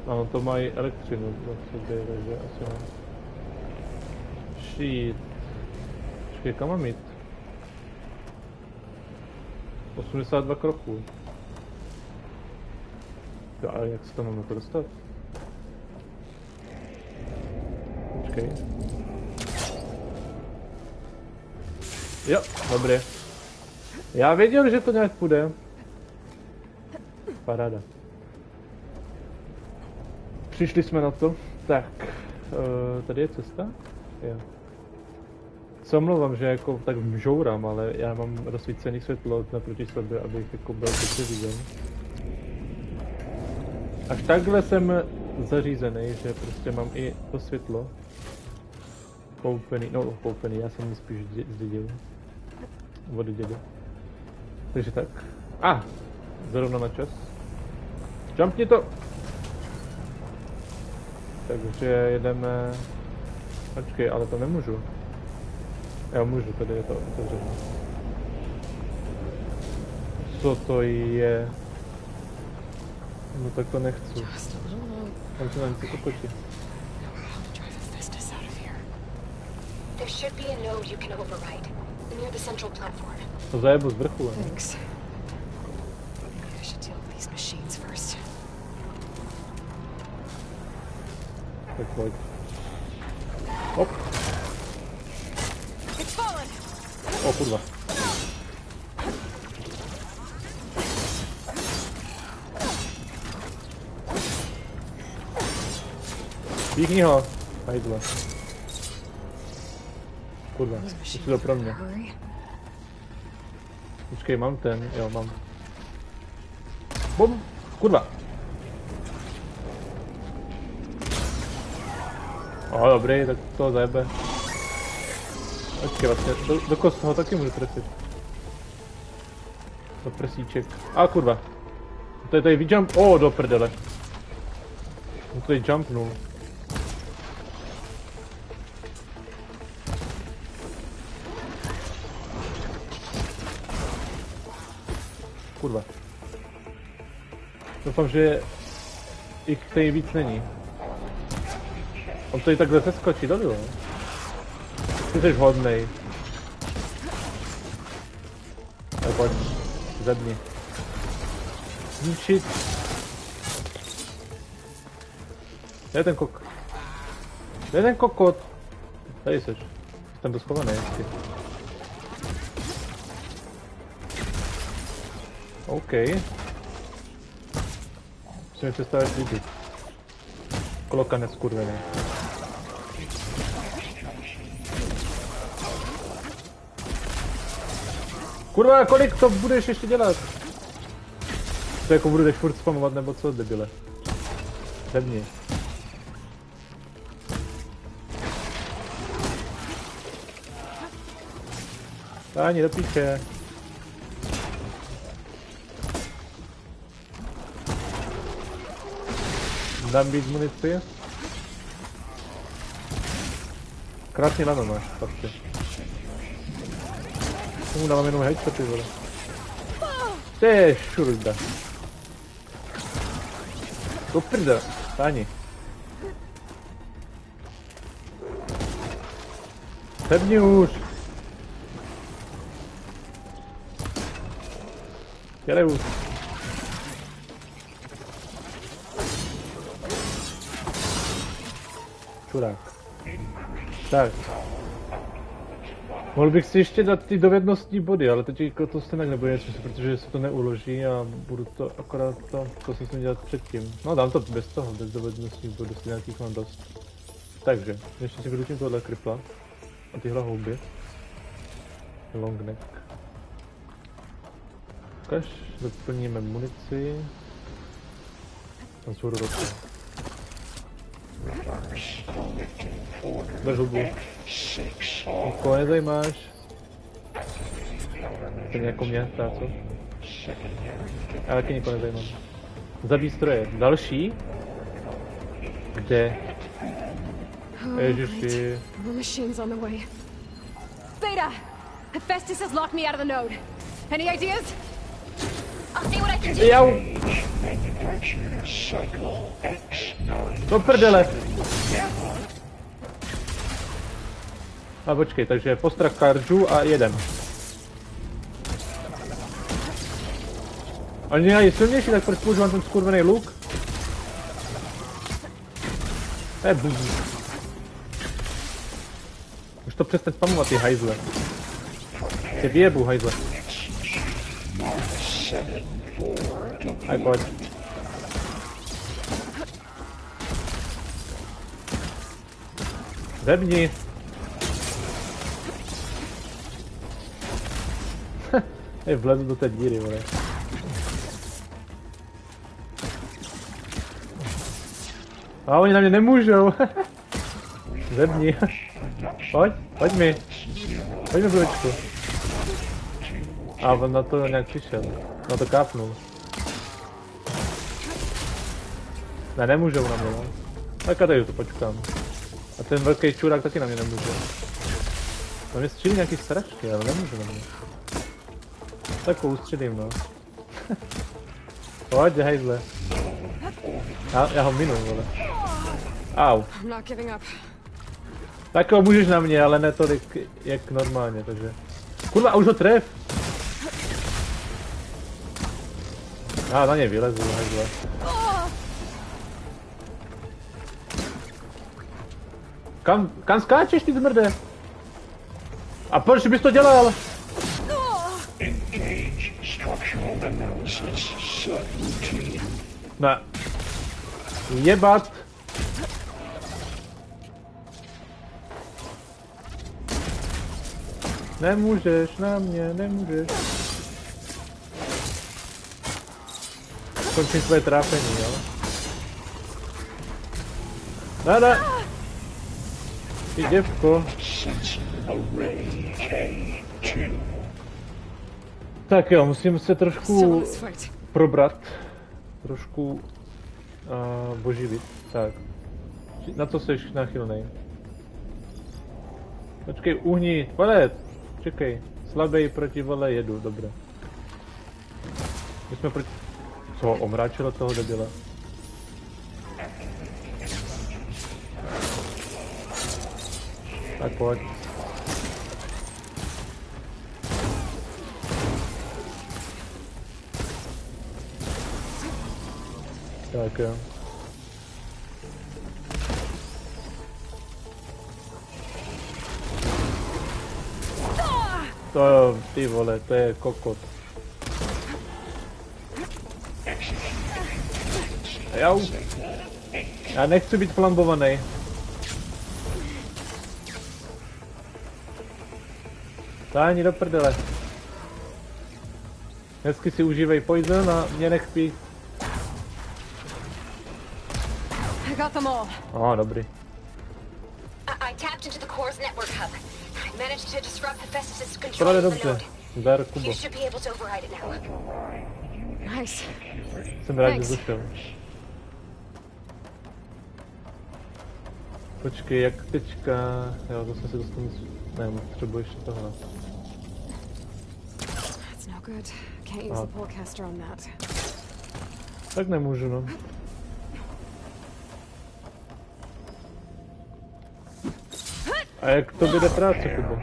Ano, to mají elektřinu, takže asi ne. Shit. Počkej, kam mám jít? 82 kroků. Jo, ale jak se to mám na to dostat? Počkej. Jo, dobrý. Já věděl, že to nějak půjde. Paráda. Přišli jsme na to. Tak, tady je cesta? Jo. Se omlouvám, že jako tak žourám, ale já mám rozsvícený světlo naproti sobě, abych jako byl dobře viděn. Až takhle jsem zařízený, že prostě mám i to světlo. Koupený, já jsem ji spíš zdědil. Od dědy. Takže tak. Zrovna na čas. Jumpni to! Takže jedeme... Počkej, ale to nemůžu. Jo, můžu, tady je to otevřené. Co to je? No tak to nechci. Tam se nám to potí. There should be a node you can override near the central platform. To zajebu z vrchu, ne? Thanks. I should deal with these machines first. Tak pojď. Hop. O kurva. Píchni ho. Hajdle. Kurva, to to pro mě. Počkej, mám ten, jo, mám. Bum! Kurva! Dobrý, tak to zajebe. Počkej, vlastně, do kost ho taky můžu trefit. Do prsíček. Kurva. To je tady vyjump. Do prdele. On tady jumpnul. Kurva. Doufám, že jich tady víc není. On tady takhle se skočí dolů, jo? Ty jsi hodnej. Tak pojď, zebni. Zničit. Kde je ten kok? Kde je ten kokot? Tady jsi. Jsem to schovaný ještě. OK. Musíme přestavit lidi. Kloka neskurvený. Kurva, kolik to budeš ještě dělat? To jako budeš furt spamovat nebo co, debile? Zebni. Ani do píče. Dám víc munici. Krásný lano máš, prostě. Tomu dávám jenom headshoty, vole. Ty šurda. Do prdele, páni. Sebni už. Jde už. Čurák. Tak. Mohl bych si ještě dát ty dovednostní body, ale teď jako to stejně nebude něco, protože se to neuloží a budu to akorát to jsem si dělat předtím. No dám to bez toho, bez dovednostních bodů, si nějakých mám dost. Takže, ještě si vylučím tohle kripla a tyhle houby. Long neck. Ukaž, doplníme munici. A zhůru do toho. Drž hubu. Nikoho nezajímáš. To jako mě, tak co? Já taky nikoho nezajímám. Zabij stroje. Další? Kde? Ježiši. The machine's on the way. Beta! Hephaestus has locked me out of the node. Any ideas? I'll see what I can do. Jau! Do prdele! A počkej, takže postrach karžu a jedem. Oni mají silnější, tak proč používám ten skurvený luk? Už to přestaň spamovat, ty hajzle. Tě vyjebu, hajzle. Aj pojď. Zebni. Hej, vlezu do té díry, vole. A oni na mě nemůžou. Zebni. Pojď mi. Pojď mi, blbečku. A on na to nějak přišel. Na to kápnul. Ne, nemůžou na mě, no. Tak tady to počkám. A ten velký čurák taky na mě nemůže. Na mě střílí nějaký strašky, ale nemůže na mě. Tak ho ustřelím, no. Pojď, hejzle. Já ho minu, vole. Au. Tak jo, můžeš na mě, ale ne tolik jak normálně, takže... Kurva, už ho tref! Já na něj vylezu, hejzle. Kam skáčeš, ty zmrde? A proč bys to dělal? Ne. Jebat. Nemůžeš na mě, nemůžeš. Končím své trápení, jo? Ne. Ty děvko. Tak jo, musím se trošku probrat. Trošku boživit. Tak. Na co jsi náchylnej? Počkej, uhni, valet! Čekej, slabej proti vole jedu, dobré. My jsme proti... Co ho omráčilo toho debila? Tak pojď. Tak jo. To jo, ty vole, to je kokot. Jau. Já nechci být flambovaný. Táni do prdele. Hezky si užívej poison a mě nech pít. Dobrý. I tapped into the core's network hub. I managed to disrupt Hephaestus' control Právě of the dobře. node. Dar Kubo. You should be able to override it now. Nice. Jsem rád, že došel. Počkej, jak teďka... Jo, to jsme si dostali... Ne, potřebuji ještě tohle. That's no good. Can't use the polecaster on that. Tak nemůžu, no. A jak to bude práce, Kubo?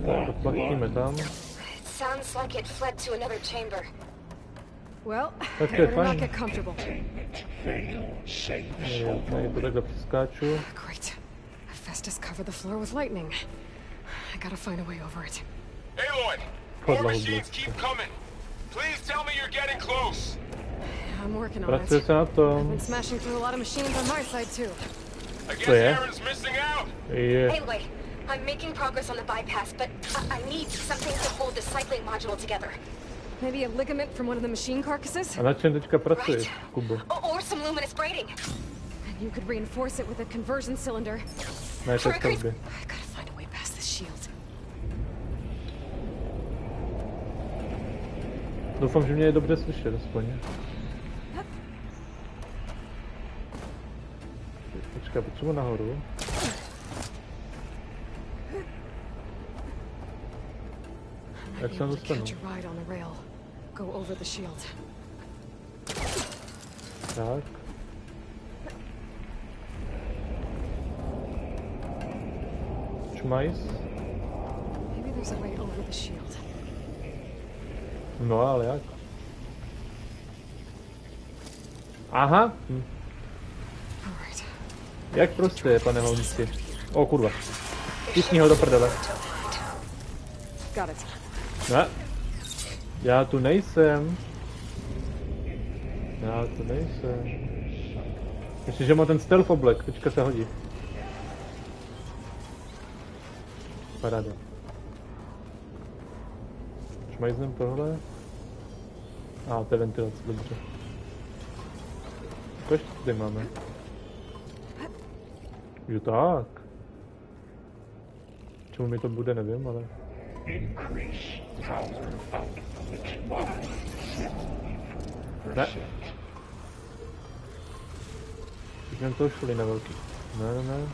Tak, doplatíme tam. Sounds like it fled to another chamber. Well, Tak to je better not fajn. get comfortable. Já to takhle přeskáču. Great. Hephaestus covered the floor with lightning. I gotta find a way over it. Aloy! More machines keep coming. Please tell me you're getting close. I'm working on Pracuje it. se na I've tom. been smashing through a lot of machines on my side too. I guess So, yeah? Aaron's missing out. Je. Anyway, I'm making progress on the bypass, but I need something to hold the cycling module together. Maybe a ligament from one of the machine carcasses? A na čem teďka pracuješ, Kubo? Or some luminous braiding. And you could reinforce it with a conversion cylinder. Na jaké stavbě? I gotta find a way past this shield. Doufám, že mě je dobře slyšet, aspoň. Počkej, potřebuji nahoru. Jak se tam dostanu? Catch a ride on the rail. Go over the shield. Tak. Čmajs. There's a way over the shield. No, ale jak? Aha. Alright. Jak prostě, pane Holmesi. O kurva. Tisni ho do prdele. Got it. Ne. Já tu nejsem. Já tu nejsem. Myslím, že má ten stealth oblek, teďka se hodí. Paráda. Šmajznem tohle. A, to je ventilace, dobře. Co ještě tady máme? Jo tak. Čemu mi to bude, nevím, ale... Ne. Už nám to šli na velký. Ne.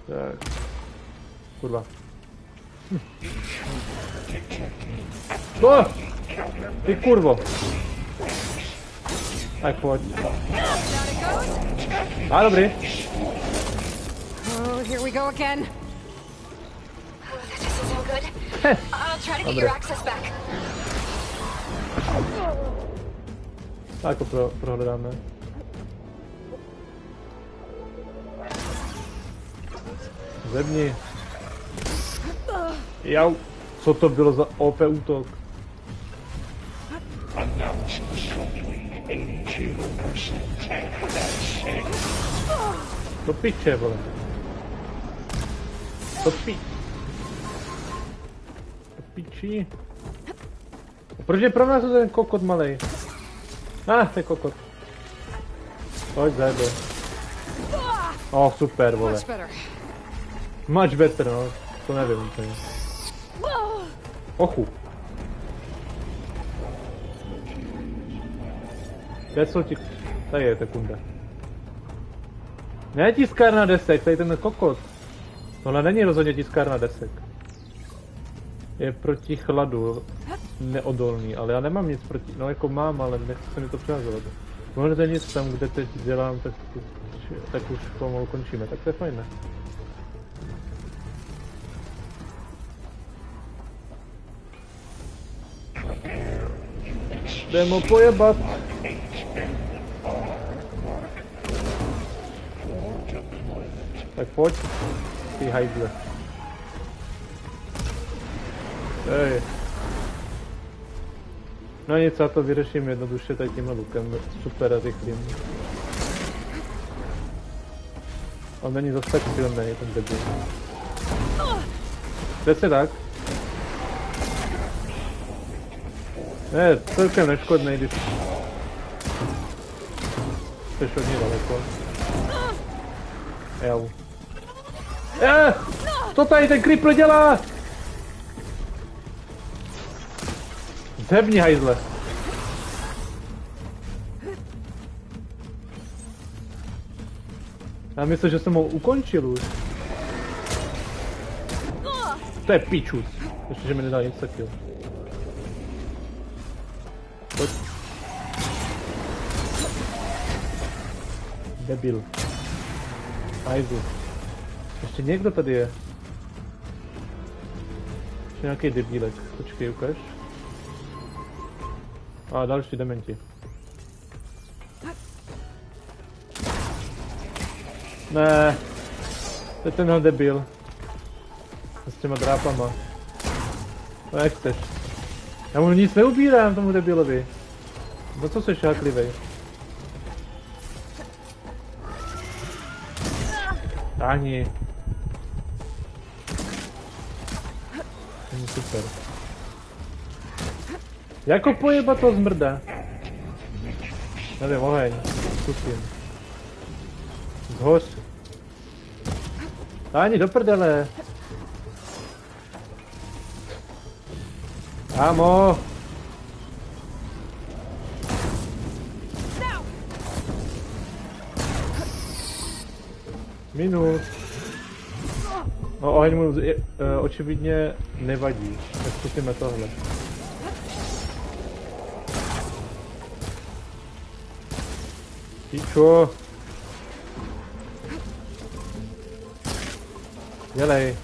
Tak. Kurva. Ty kurvo. Tak pojď. A dobrý. Oh, here we go again. That doesn't sound good. I'll try to get your access back. Tak to prohledáme. Zevni. Jau. Co to bylo za OP útok? To piče, vole. To piči. Proč je pro nás ten kokot malej? To je kokot. Pojď zajebe. Oh, super, vole. Much better, no. To nevím úplně. Ochu. Kde jsou ti... Tady je ta kunda. Ne tiskárna desek, tady ten kokot. Tohle není rozhodně tiskárna desek. Je proti chladu neodolný, ale já nemám nic proti... No jako mám, ale nechci se mi to přehazovat. Možná nic tam, kde teď dělám, tak už pomalu končíme, tak to je fajn, ne? Jdeme ho pojebat. Tak pojď. Ty hajzle. Ej. No nic, já to vyřeším jednoduše tady tímhle lukem. Super rychlým. On není zase tak silný, ten debil. Přesně tak. Ne, celkem neškodnej, když jsi hodně daleko. Jau. Co tady ten creeper dělá? Zhebni, hajzle. Já myslím, že jsem ho ukončil už. To je pičus. Ještě, že mi nedá nic taky. Pojď. Debil. Hajzl. Ještě někdo tady je. Ještě nějaký debílek. Počkej, ukaž. A další dementi. Ne. To je tenhle debil. S těma drápama. No jak chceš. Já mu nic neubírám tomu debilovi. No co jsi háklivej? Táhni. Super. Jako pojebat to zmrda. Nevím, oheň. Zkusím. Zhoř. Táhni do prdele. Kámo. Minus. No oheň mu očividně nevadí. Tak zkusíme tohle. Píčo. Dělej.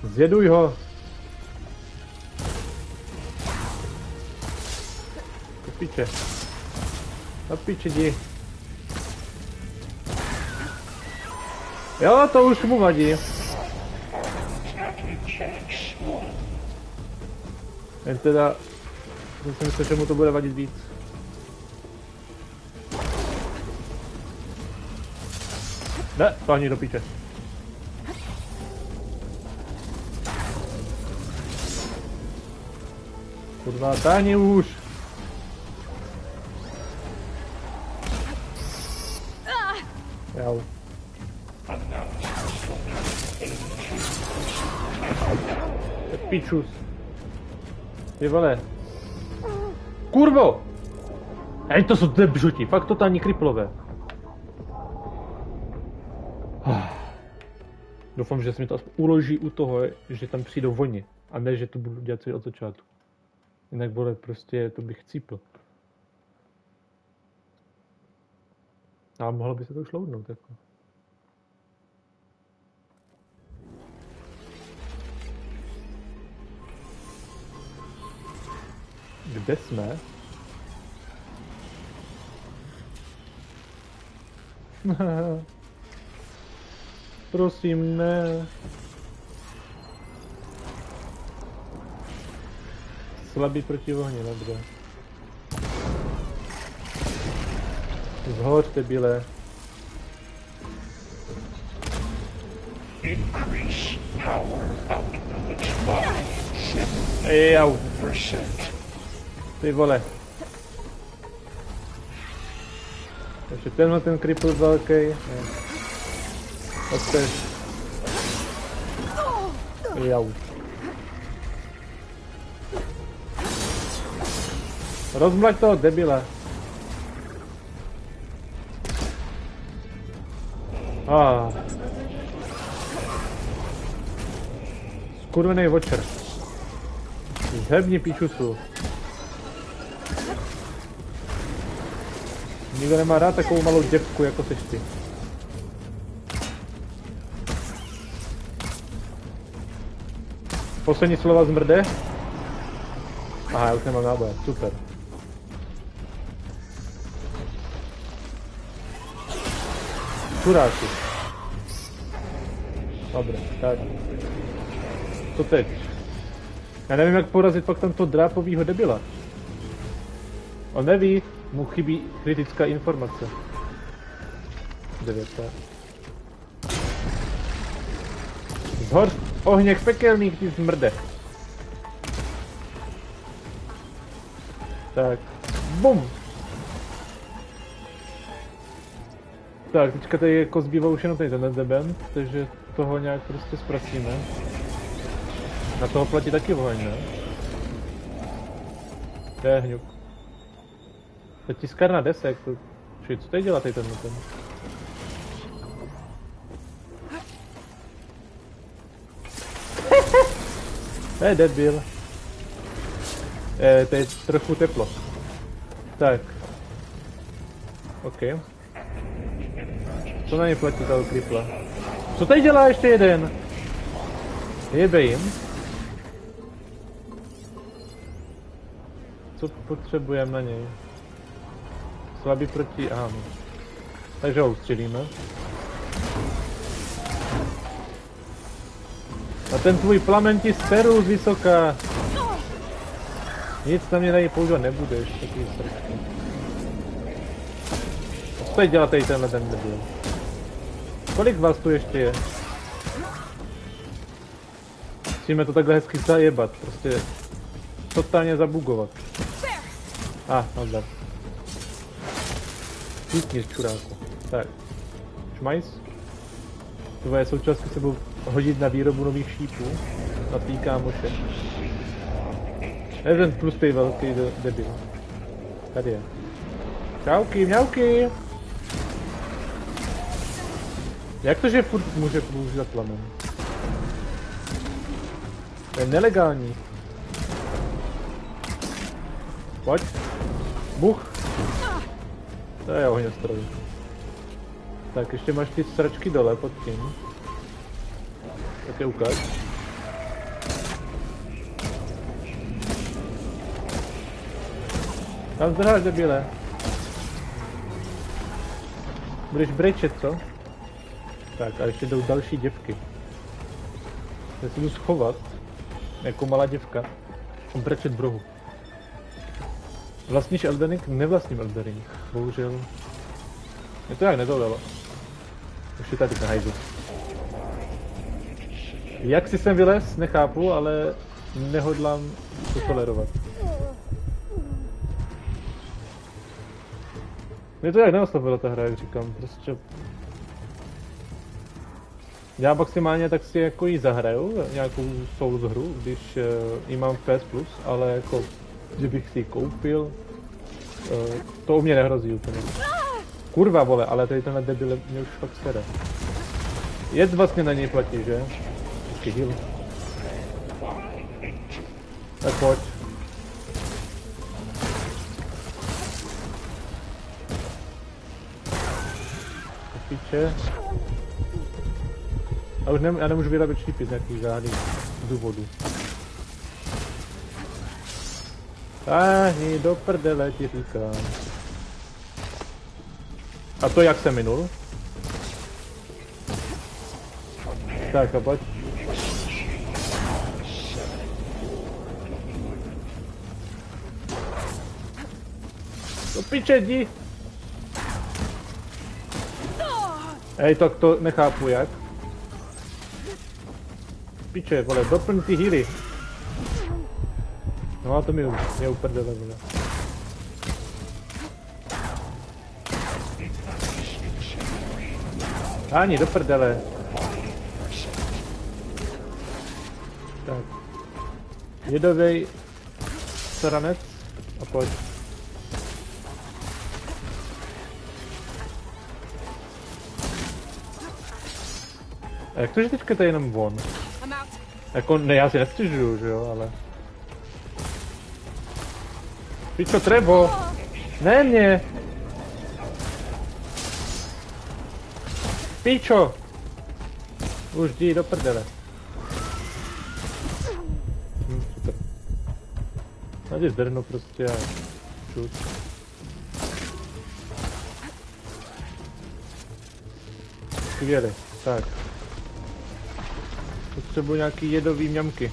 Zjeduj ho. Do piče. Do piče, jdi. Jo, to už mu vadí. Jen teda... jsem si myslel, že mu to bude vadit víc. Ne, táhni do piče. Kurva, táhni už. Jau. Pičus. Ty vole. Kurvo! Ej, to jsou debžuti, fakt totální kriplové. Doufám, že se mi to aspoň uloží u toho, že tam přijdou oni. A ne, že to budu dělat celý od začátku. Jinak, vole, prostě to bych cípl. Ale mohlo by se to šloudnout, jako. Kde jsme? Prosím, ne. Slabý proti ohni, dobře. Zhoř, debile. Ej, au. Ty vole. Takže tenhle ten kripl velký. Odtež. Jau. Rozmlaď toho debila. Skurvenej vočer. Zhebni píčusu. Nikdo nemá rád takovou malou děvku, jako seš ty. Poslední slova zmrde. Aha, já už nemám náboje, super. Čuráci. Dobré, tak. Co teď? Já nevím, jak porazit pak tamto drápovýho debila. On neví, mu chybí kritická informace. 9. Zhor ohněk pekelných ti zmrde. Tak. Bum! Tak, teďka tady jako zbývá už jenom tady ten deben, takže toho nějak prostě zpracíme. Na toho platí taky oheň, ne? To je hňuk. To je tiskárna desek, to... Co tady dělá tady tenhle ten? To je debil. To je trochu teplo. Tak. OK. Co na ně platí toho kripla? Co tady dělá ještě jeden? Jebe jim. Co potřebujeme na něj? Slabý proti... Aha. Takže ho ustřelíme. A ten tvůj plamen ti seru z vysoka. Nic na mě tady používat nebudeš, takový srčky. Co tady dělá tady tenhle ten debil? Kolik vás tu ještě je? Musíme to takhle hezky zajebat, prostě totálně zabugovat. Nazdar. Píkni, čuráku. Tak. Šmajs. Tvoje součástky se budou hodit na výrobu nových šípů. Na tvý kámoše. Je ten tlustý velký debil. Tady je. Čauky, mňauky! Jak to, že furt může používat plamen? To je nelegální. Pojď. Buch. To je ohňostroj. Tak ještě máš ty sračky dole pod tím. Tak je ukáž. Tam zdrháš, debile. Budeš brečet, co? Tak a ještě jdou další děvky. Já se jdu schovat, jako malá děvka, a brečet v rohu. Vlastníš Elden Ring? Nevlastním Elden Ring, bohužel. Mě to jak nedolalo. Už je tady ten hajzl. Jak si sem vylez, nechápu, ale nehodlám to tolerovat. Mě to jak neoslovilo ta hra, jak říkám, prostě... Já maximálně tak si jako ji zahraju, nějakou Souls hru, když ji mám v PS Plus, ale jako, že bych si ji koupil, to u mě nehrozí úplně. Kurva vole, ale tady tenhle debil mě už fakt sere. Jed vlastně na něj platí, že? Vždycky heal. Tak pojď. Píče. A už já nemůžu vyrábět šípy z nějakých žádných důvodů. Táhni do prdele, ti říkám. A to jak se minul? Tak a pojď. Do piče, jdi! Hej, tak to nechápu jak. Piče, vole, doplň ty healy. No a to mi je uprdele, vole. Ani do prdele. Tak. Jedovej sranec a pojď. A jak to, že teďka to je jenom von? Jako, ne, já si nestěžuju, že jo, ale... Pičo, Trebo! Ne mě! Pičo! Už jdi do prdele. Super. Tady zdrnu prostě a... šut. Skvělý, tak. Potřebuji nějaký jedový mňamky.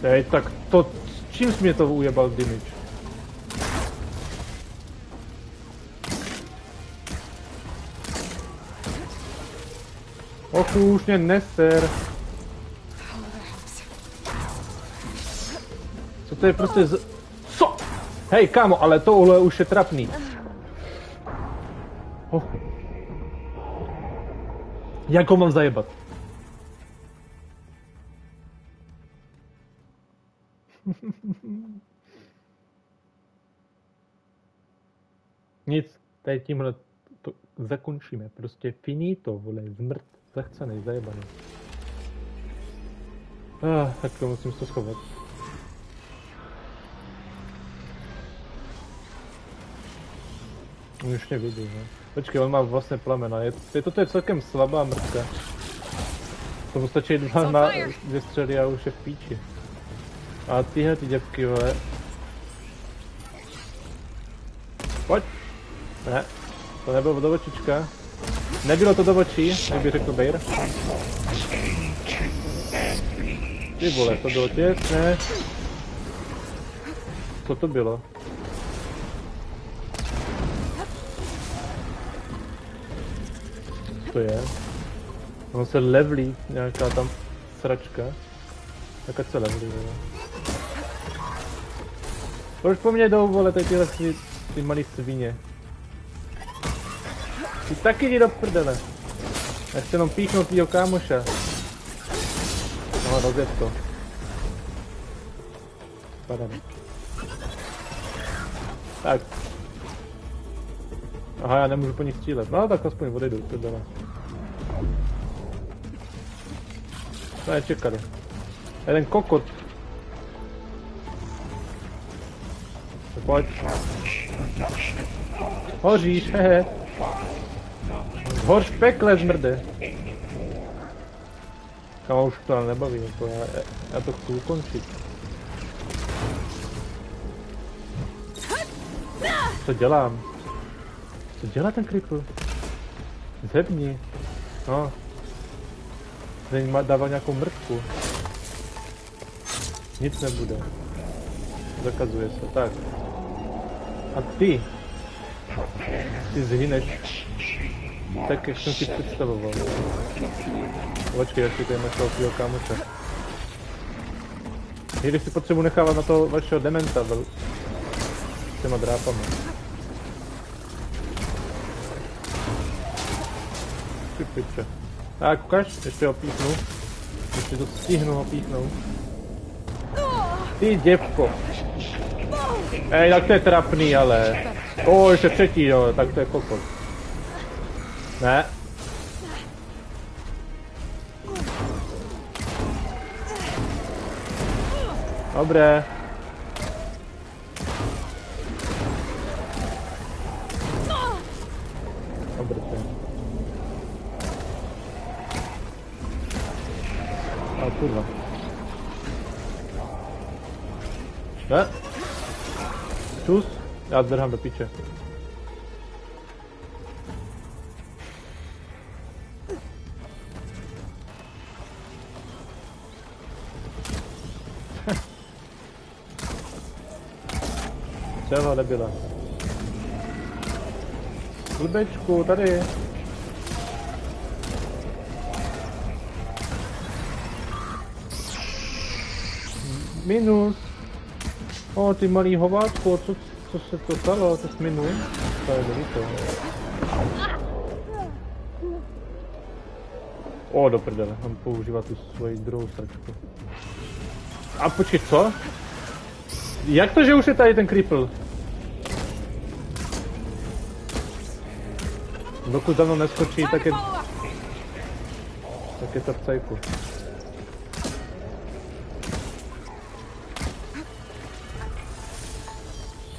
Hej, tak to... Čím jsi mě to ujebal damage? Ochu, už mě neser. Co to je prostě z... Co? Hej, kámo, ale tohle už je trapný. Ochu. Jak ho mám zajebat? Nic, tady tímhle to zakončíme. Prostě finito, vole, zmrt, zachcenej, zajebaný. Tak to musím to schovat. Už mě vidí, ne? Počkej, on má vlastně plamena. Toto je celkem slabá mrtka. Tomu stačí dvě střely a už je v píči. A tyhle ty děvky, vole. Pojď! Ne, to nebylo do očička. Nebylo to do očí, jak by řekl Bejr. Ty vole, to bylo těsné. Co to bylo? To je? Ono se levlí, nějaká tam sračka. Tak ať se levlí, vole. Proč po mně jdou, vole, tady tyhle ty malý svině? Ty taky jdi do prdele. Já chci jenom píchnout tvýho kámoša. No, rozjet to. Padáme. Tak. Aha, já nemůžu po nich střílet. No, tak aspoň odejdu, prdele. No, čekali. Jeden kokot. Pojď. Hoříš, hehe. Horš v pekle, zmrde. Kama už to nebaví, jako já to chci ukončit. Co dělám? Co dělá ten creeper? Zhebni. No. Teď dával nějakou mrtku. Nic nebude. Zakazuje se. Tak. A ty? Ty zhyneš. Tak, jak jsem si představoval. Počkej, až si tady našel svýho kámoše. Když si potřebuji nechávat na toho vašeho dementa s těma drápama. Ty piče. Tak, ukaž, ještě ho píchnu. Ještě to stihnu ho píchnout. Ty děvko. Ej, tak to je trapný, ale. O, ještě třetí, jo, tak to je kokos. Ne. Dobré. Dobré. A kurva. Ne? Čus? Já zdrhám do piče. Čeho nebyla? Blbečku, tady. Minus. O, ty malý hovátko, co se to stalo? To jsi minus? To je dobrý to. O, do prdele, on používá tu svoji druhou sračku. A počkej, co? Jak to, že už je tady ten cripple? Dokud za mnou neskočí, tak je to v cajku.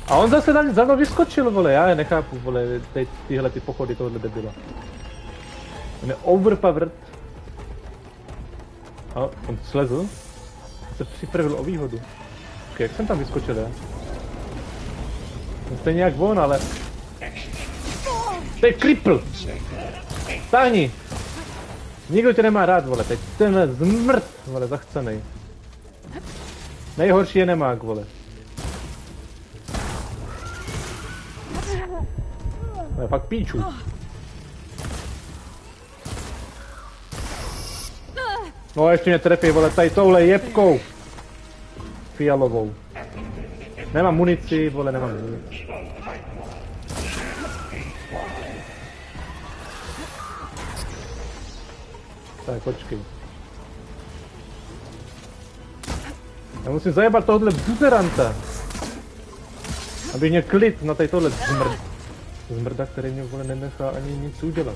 A on zase za mnou vyskočil, vole, já je nechápu, vole, tyhle ty pochody tohohle debila. On je overpowered. A on slezl. Se připravil o výhodu. Jak jsem tam vyskočil, já? No stejně jak on, ale... To je cripple! Stáhni! Nikdo tě nemá rád, vole, teď tenhle zmrt, vole, zachcenej. Nejhorší je nemák, vole. To je fakt píču. No ještě mě trefí, vole, tady touhle jebkou. Fialovou. Nemám munici, vole, nemám munici. Tak, počkej. Já musím zajebat tohohle buzeranta. Abych měl klid na tady tohle zmrda, který mě, vole, nenechá ani nic udělat.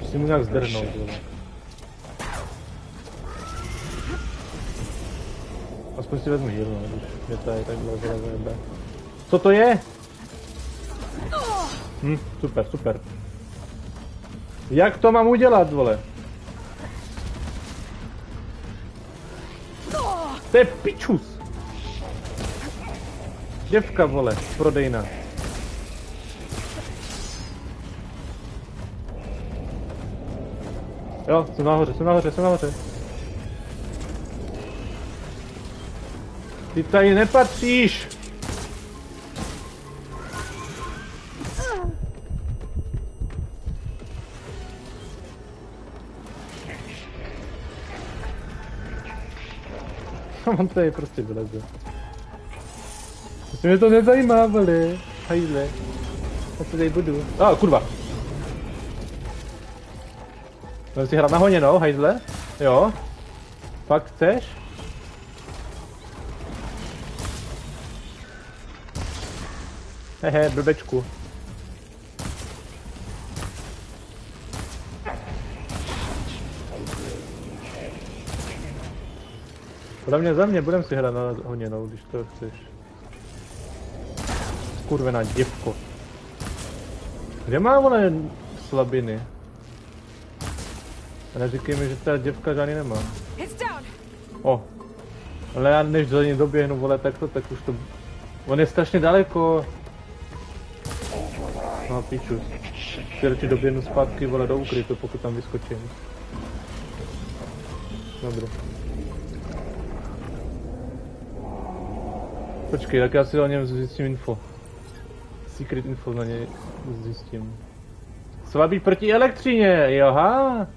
Musím mu nějak zdrhnout, vole. Aspoň si vezmu heal, no, když mě tady takhle zajebe. Co to je? Super, super. Jak to mám udělat, vole? To je pičus! Děvka, vole, prodejna. Jo, jsem nahoře. Ty tady nepatříš! On tady prostě vyleze. Prostě mě to nezajímá, vole. Hajzle. Já se tady budu. Kurva. Můžeme si hrát na honěnou, hajzle? Jo. Fakt chceš? Hehe, blbečku. Za mě, budem si hrát na honěnou, když to chceš. Skurvená děvko. Kde má ona slabiny? A neříkej mi, že ta děvka žádný nemá. O. Ale já než za ní doběhnu, vole, takto, tak už to... On je strašně daleko. No píču. Si radši doběhnu zpátky, vole, do ukrytu, pokud tam vyskočím. Dobře. Počkej, tak já si o něm zjistím info. Secret info na něj zjistím. Slabý proti elektřině, joha!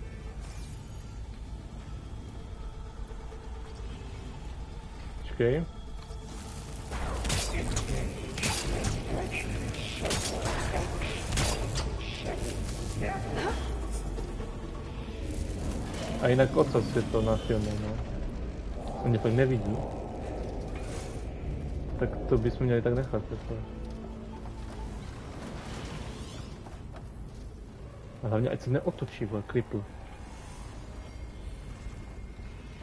Počkej. A jinak ocas je to na filmu, no. On mě pak nevidí. Tak to bychom měli tak nechat, jako. A hlavně ať se neotočí, vole, kripl.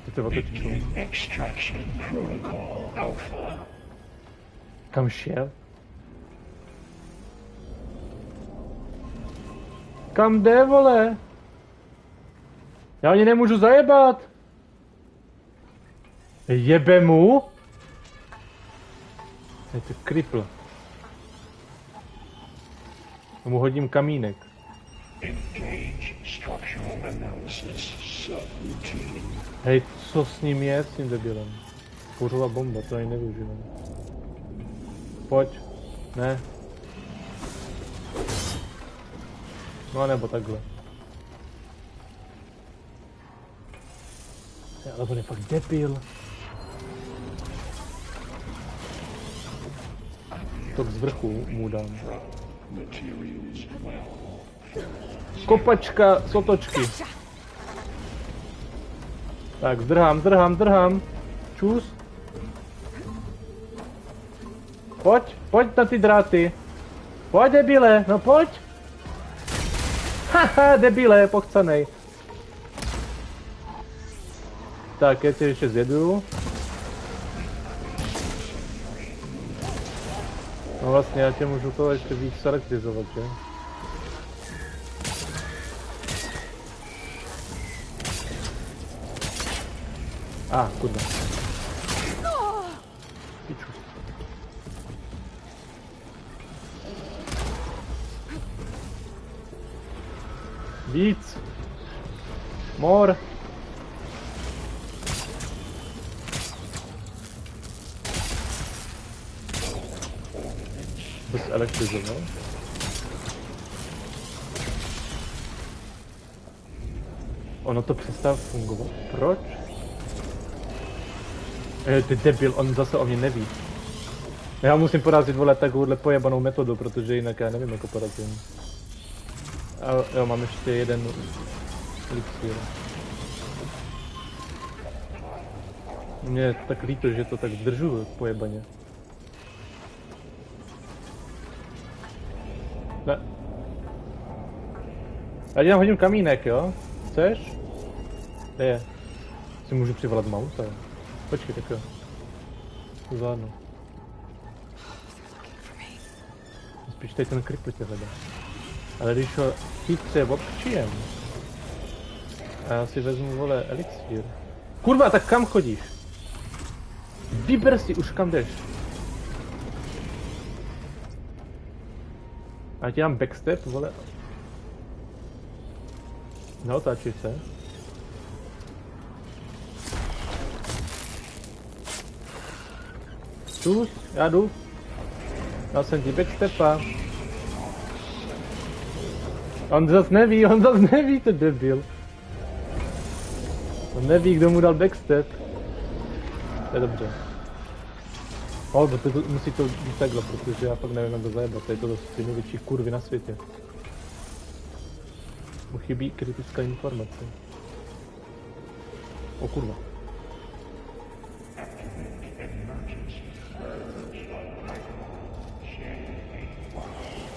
Ty to otočí. Kam šel? Kam jde, vole? Já ani nemůžu zajebat! Jebe mu? Je to kripl. Já mu hodím kamínek. Hej, co s ním je, s tím debilem? Kouřová bomba, to ani nevyužívám. Pojď. Ne. No nebo takhle. Ale on je fakt debil. To z vrchu mu dám. Kopačka z otočky. Tak, zdrhám. Čus. Pojď na ty dráty. Pojď, debile, no pojď. Haha, debile, pochcanej. Tak, já tě ještě zjedu. No vlastně, já tě můžu toho ještě víc elektrizovat, že? Kurva. Piču. Víc. More. Bez elektrizoval. Ono to přestává fungovat. Proč? Ty debil, on zase o mě neví. Já musím porazit, vole, takovouhle pojebanou metodu, protože jinak já nevím, jako porazím. A jo, mám ještě jeden elixír. Mně je tak líto, že to tak zdržuje pojebaně. Ne. Já ti tam hodím kamínek, jo? Chceš? Kde je? Si můžu přivolat mouta. Počkej, tak jo. To zvládnu. Spíš tady ten kripl tě hledá. Ale když ho chytře občijem. A já si vezmu, vole, elixír. Kurva, tak kam chodíš? Vyber si už kam jdeš. A ti dám backstep, vole. Neotáčej se. Čus, já jdu. Dal jsem ti backstepa. On zas neví, to debil. On neví, kdo mu dal backstep. To je dobře. Holbo, musí to být takhle, protože já fakt nevím, jak to zajebat. Tady to jsou největší kurvy na světě. Mu chybí kritická informace. O kurva.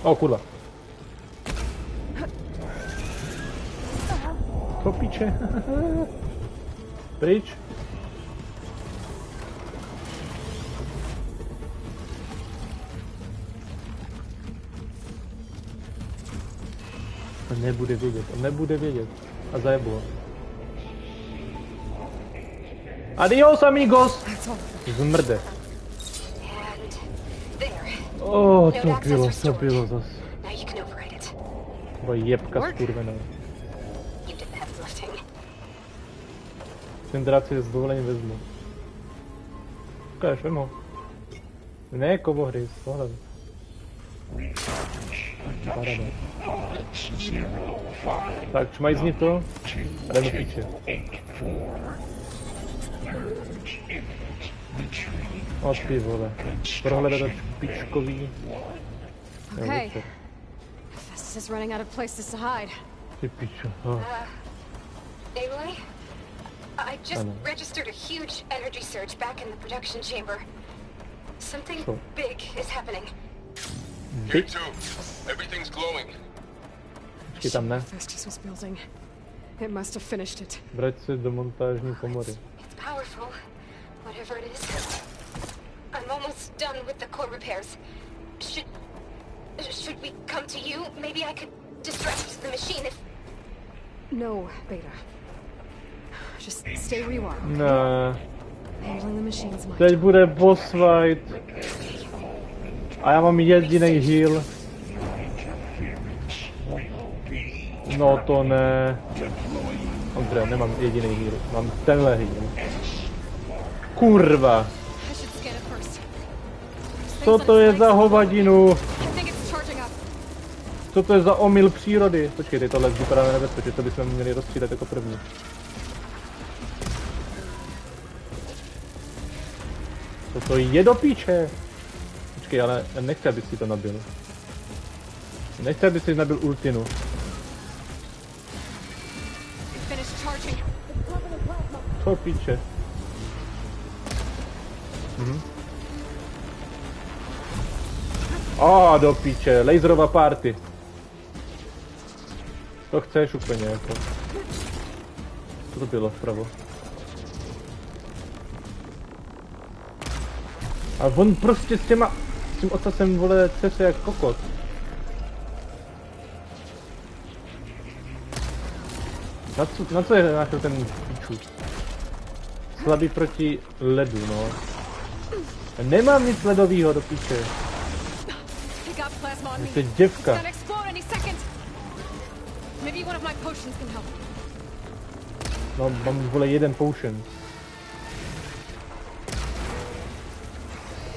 O kurva. To píče. Pryč. On nebude vědět. A zajebu ho. Adios, amigos! Zmrde. To bylo zas. To jebka skurvená. Ten drát si s dovolením vezmu. Ukáž, vem ho. Ne, kovohry, tohle. Parada. Tak, čmajzni to a jdeme píče. O ty vole. Prohledat pičkový. Okay. This is running out of places to hide. Ty pičo. Oh. Aloy? I just registered a huge energy surge back in the production chamber. Something big is happening. You too. Everything's glowing. Počkej, tam ne. Festus was building. It must have finished it. Vrať se do montážní komory. It's powerful, whatever it is. I'm almost done with the core repairs. Should we come to you? Maybe I could distract the machine if... No, Beta. Just stay where you are. Ne. Handling the machine's mine. Teď bude boss fight. A já mám jediný heal. No to ne. Dobře, nemám jediný heal. Mám tenhle heal. Kurva. Co to je za hovadinu? Co to je za omyl přírody? Počkejte, tohle vypadá nebezpečně, to bychom měli rozstřílet jako první. Co to je do píče? Počkej, ale nechci, abys si to nabil. Nechci, abys si nabil ultinu. Co píče? Do píče, laserová party. To chceš úplně jako. Co to bylo vpravo? A on prostě s tím ocasem, vole, cese jak kokot. Na co je našel ten píču? Slabý proti ledu, no. Nemám nic ledovýho do píče. Jste děvka. No, mám, vole, jeden potion.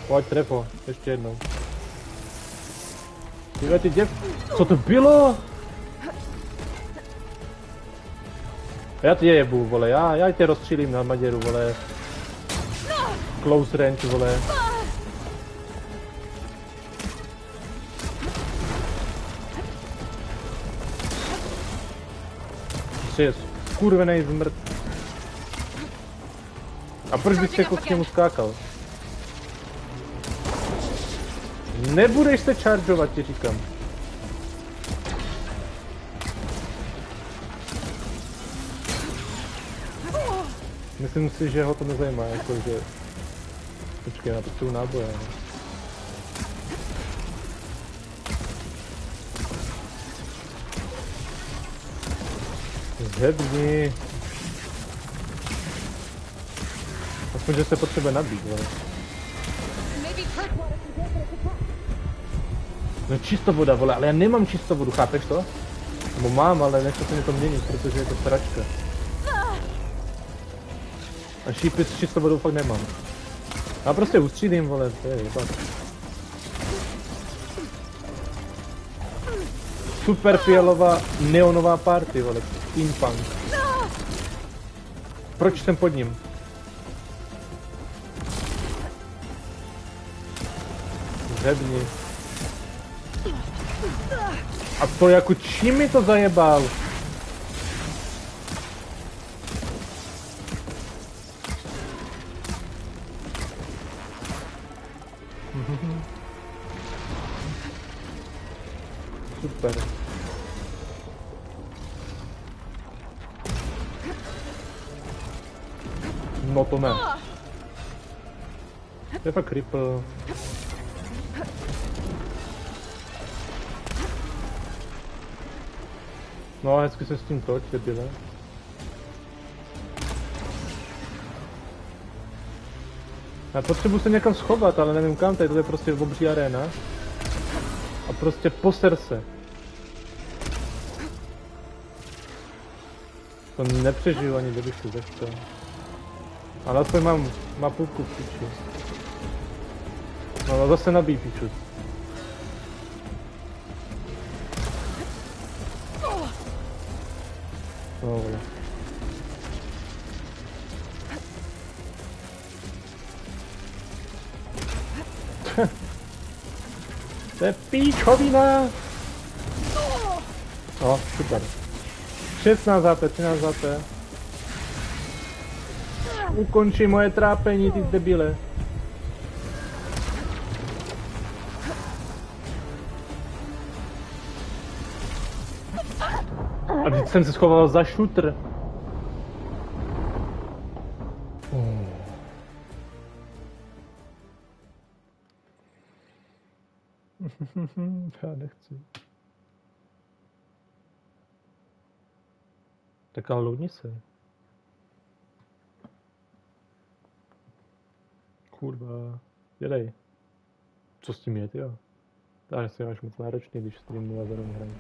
Pojď, trefo, ještě jednou. Tyhle ty děvky. Co to bylo? Já tě jebu, vole, já tě rozstřílím na maděru, vole. Close range, vole. Jsi je skurvenej zmrt. A proč bys jako k němu skákal? Nebudeš se chargeovat, ti říkám. Myslím si, že ho to nezajímá, jakože... Počkej, já potřebuji náboje. Zhebni. Aspoň, že se potřebuje nabít, ale... No čistovoda, vole, ale já nemám čistovodu, chápeš to? Nebo mám, ale nechce se mi to měnit, protože je to sračka. A šípy s čistovodou fakt nemám. Já prostě ustřídím, vole, to je jebat. Super fialová neonová party, vole, steampunk. Proč jsem pod ním? Zhebni. A to jako čím mi to zajebal? Super. No to ne. To je fakt cripple. No a hezky se s tím toč, debile. Já potřebuji se někam schovat, ale nevím kam, tady to je prostě obří arena. A prostě poser se. To nepřežiju ani, kdybych si zechtěl. Ale aspoň mám mapulku v piči. No zase nabíj piču. No vole. To je píčovina! No, super. 16 HP, 13 HP. Ukonči moje trápení, ty debile. A teď jsem se schoval za šutr. Já nechci. Tak ale loudni se. Kurva, jedej. Co s tím je, tyjo? To si máš moc náročný, když streamu a zároveň hraní.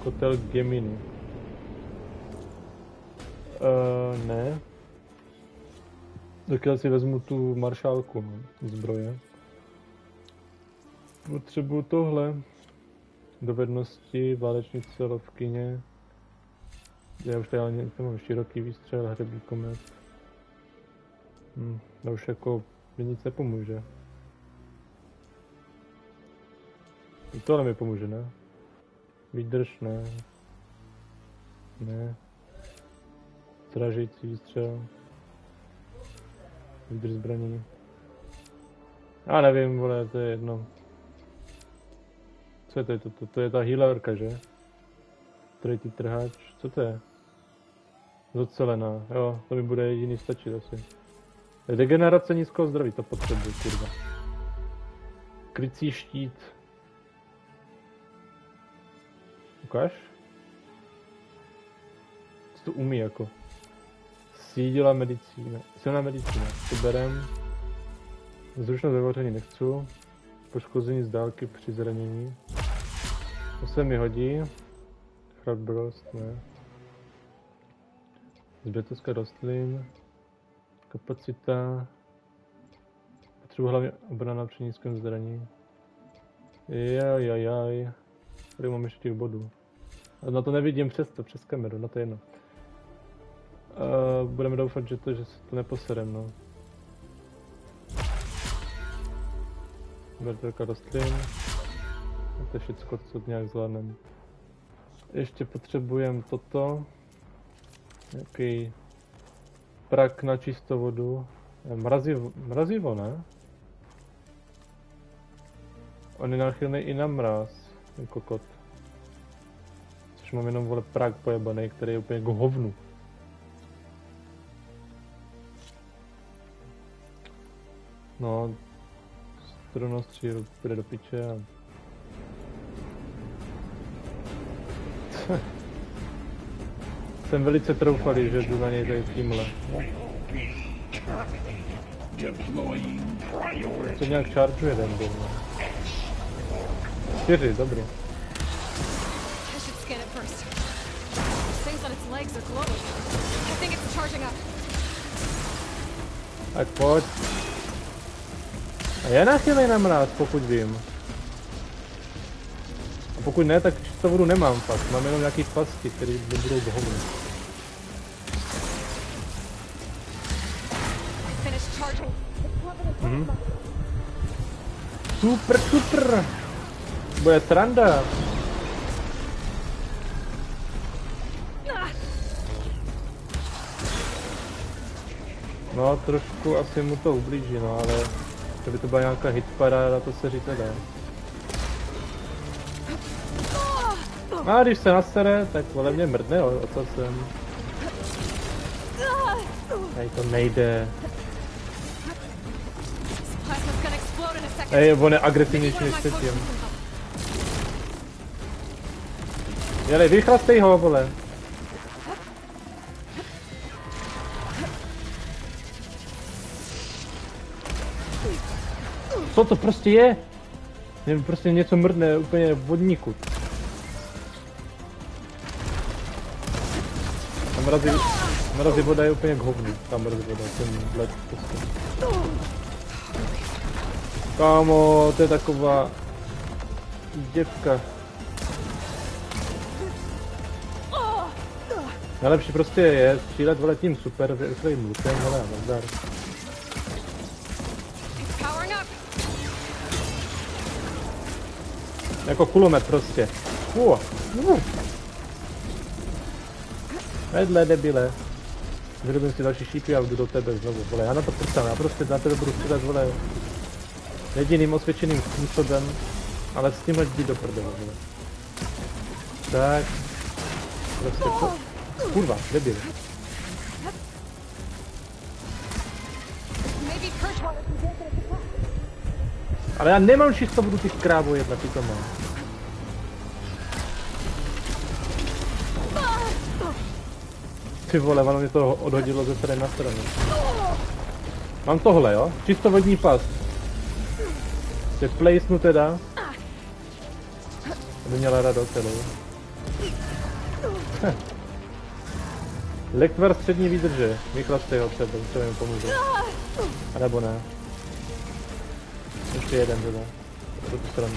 Kotel Gemini. Ne. Tak já si vezmu tu maršálku, no, zbroje. Potřebuju tohle. Dovednosti, válečnice, lovkyně. Já už tady mám široký výstřel, hřebí komet. Já už jako mi nic nepomůže. I tohle mi pomůže, ne? Výdrž, ne. Ne. Sražející výstřel. Výdrž zbraní. Já nevím, vole, to je jedno. Co je to? To je ta healerka, že? Trojitý trhač, co to je? Zocelená, jo, to mi bude jediný stačit asi. Degenerace nízkého zdraví, to potřebuji, kurva. Krycí štít. Ukáž? Co to umí jako? Sídila medicína. Silná medicína. To berem. Zrušnost vyvaření nechci. Poškození z dálky při zranění. To se mi hodí. Chrabrost, ne. Zbytovská rostlin. Kapacita. Potřebuji hlavně obrana při nízkém zranění. Jajajaj. Tady mám ještě těch bodů. A na to nevidím přes kameru, na to jedno. Budeme doufat, že se to neposerem, no. Bertelka rostlin. A to je všechno, co nějak zvládneme. Ještě potřebujeme toto. Nějaký prak na čistou vodu. Mrazivo, ne? On je náchylný i na mráz, ten kokot. Což mám jenom, vole, prak pojebaný, který je úplně jako hovnu. No, strunostříl půjde do piče a... Jsem velice troufalý, že jdu na něj tady tímhle. To nějak chargeuje ten byl, no. 4, dobrý. Tak pojď. A je náchylnej na mráz, pokud vím. A pokud ne, tak čistou vodu nemám fakt. Mám jenom nějaký pasti, které budou bohovny. Super, super! Bude sranda! No, trošku asi mu to ublíží, no, ale kdyby to byla nějaká hitparáda, to se říct nedá. A když se nasere, tak vole mě mrdne ocasem. Hej, to nejde. Hej, on je agresivnější než předtím. Jeli, vychlastej ho, vole. Co to prostě je? Mě prostě něco mrdne úplně vodníku. Mrazí voda je úplně k hovnu. Tam mrazí voda, ten led prostě. Kámo, to je taková děvka. Nejlepší prostě je střílet vole tím super rychlým lukem, ale a nazdar. Jako kulomet prostě. Vedle debile. Vyrobím si další šípy a jdu do tebe znovu, vole. Já na to prstám, já prostě na tebe budu střílet, vole. Jediným osvědčeným způsobem, ale s tímhle jdi do prdele, vole. Tak. Prostě to... Kurva, debil. Ale já nemám čisto, budu ty krávo jedna, ty to mám. Ty vole, ono mě to odhodilo ze strany na stranu. Mám tohle, jo? Čisto vodní pas. Se plejsnu teda. Aby měla radost, celou. Lektvar střední výdrže. Vychlastej ho třeba, třeba mi pomůže. A nebo ne. Ještě jeden teda. Do tu stranu.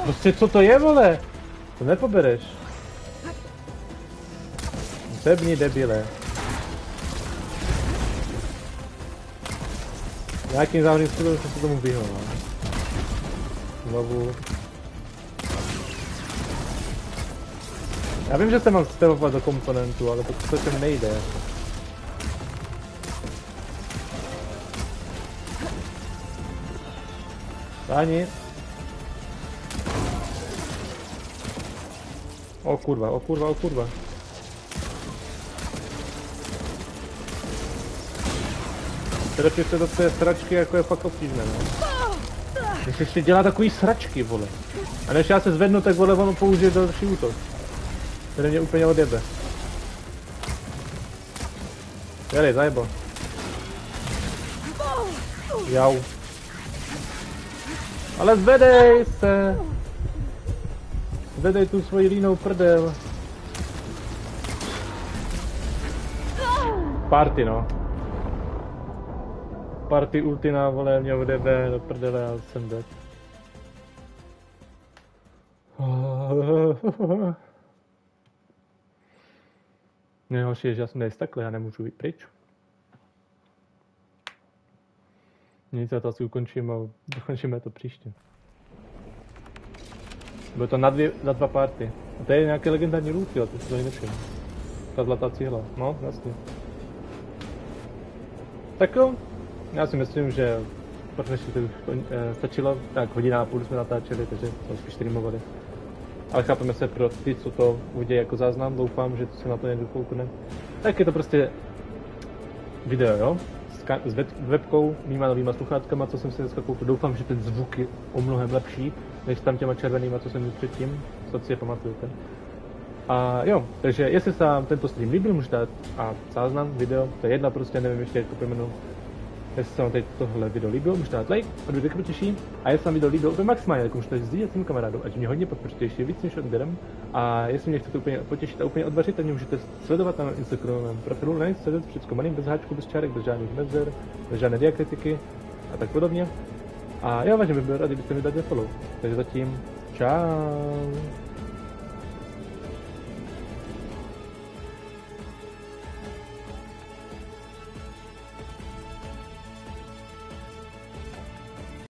Prostě co to je, vole? To nepobereš. Sebni debile. Nějakým záhodným způsobem jsem se tomu vyhnul, no. Znovu. Já vím, že se mám stevovat do komponentu, ale to sem nejde. Ani. O kurva, o kurva, o kurva. Trefit se do té sračky jako je fakt obtížné, no. Když si dělá takový sračky, vole. A než já se zvednu, tak vole, ono použije další útok. Který mě úplně odjebe. Jeli, zajebo. Jau. Ale zvedej se! Zvedej tu svoji línou prdel. Party, no. Party ultina, vole, mě odjebe do prdele a jsem dead. Nejhorší je, že já jsem nejist takhle, já nemůžu jít pryč. Nic, já to asi ukončím a dokončíme to příště. Bylo to na dva party. A to je nějaké legendární loot, jo, to si to nevšim. Ta zlatá cihla, no, jasně. Tak jo, já si myslím, že pro dnešní to už stačilo, tak hodina a půl jsme natáčeli, takže to spíš streamovali. Ale chápeme se pro ty, co to uvidějí jako záznam, doufám, že to se na to někdo koukne. Tak je to prostě video, jo? S webkou, mýma novýma sluchátkama, co jsem si dneska koupil. Doufám, že ten zvuk je o mnohem lepší, než tam těma červenýma, co jsem měl předtím, co si je pamatujete. A jo, takže jestli se vám tento stream líbil, můžete dát a záznam, video, to je jedna prostě, nevím ještě jak to pojmenu. Jestli se vám tady tohle video líbilo, můžete dát like, a být potěší. A jestli vám video líbilo úplně maximálně, tak můžete sdílet svým kamarádům, ať mě hodně podpoříte ještě víc než odběrem. A jestli mě chcete úplně potěšit a úplně odvařit, tak mě můžete sledovat na Instagramovém profilu, na Instagram, všechno malým, bez háčku, bez čárek, bez žádných mezer, bez žádné diakritiky a tak podobně. A já vážně bych byl rád, kdybyste mi dali follow. Takže zatím, čau.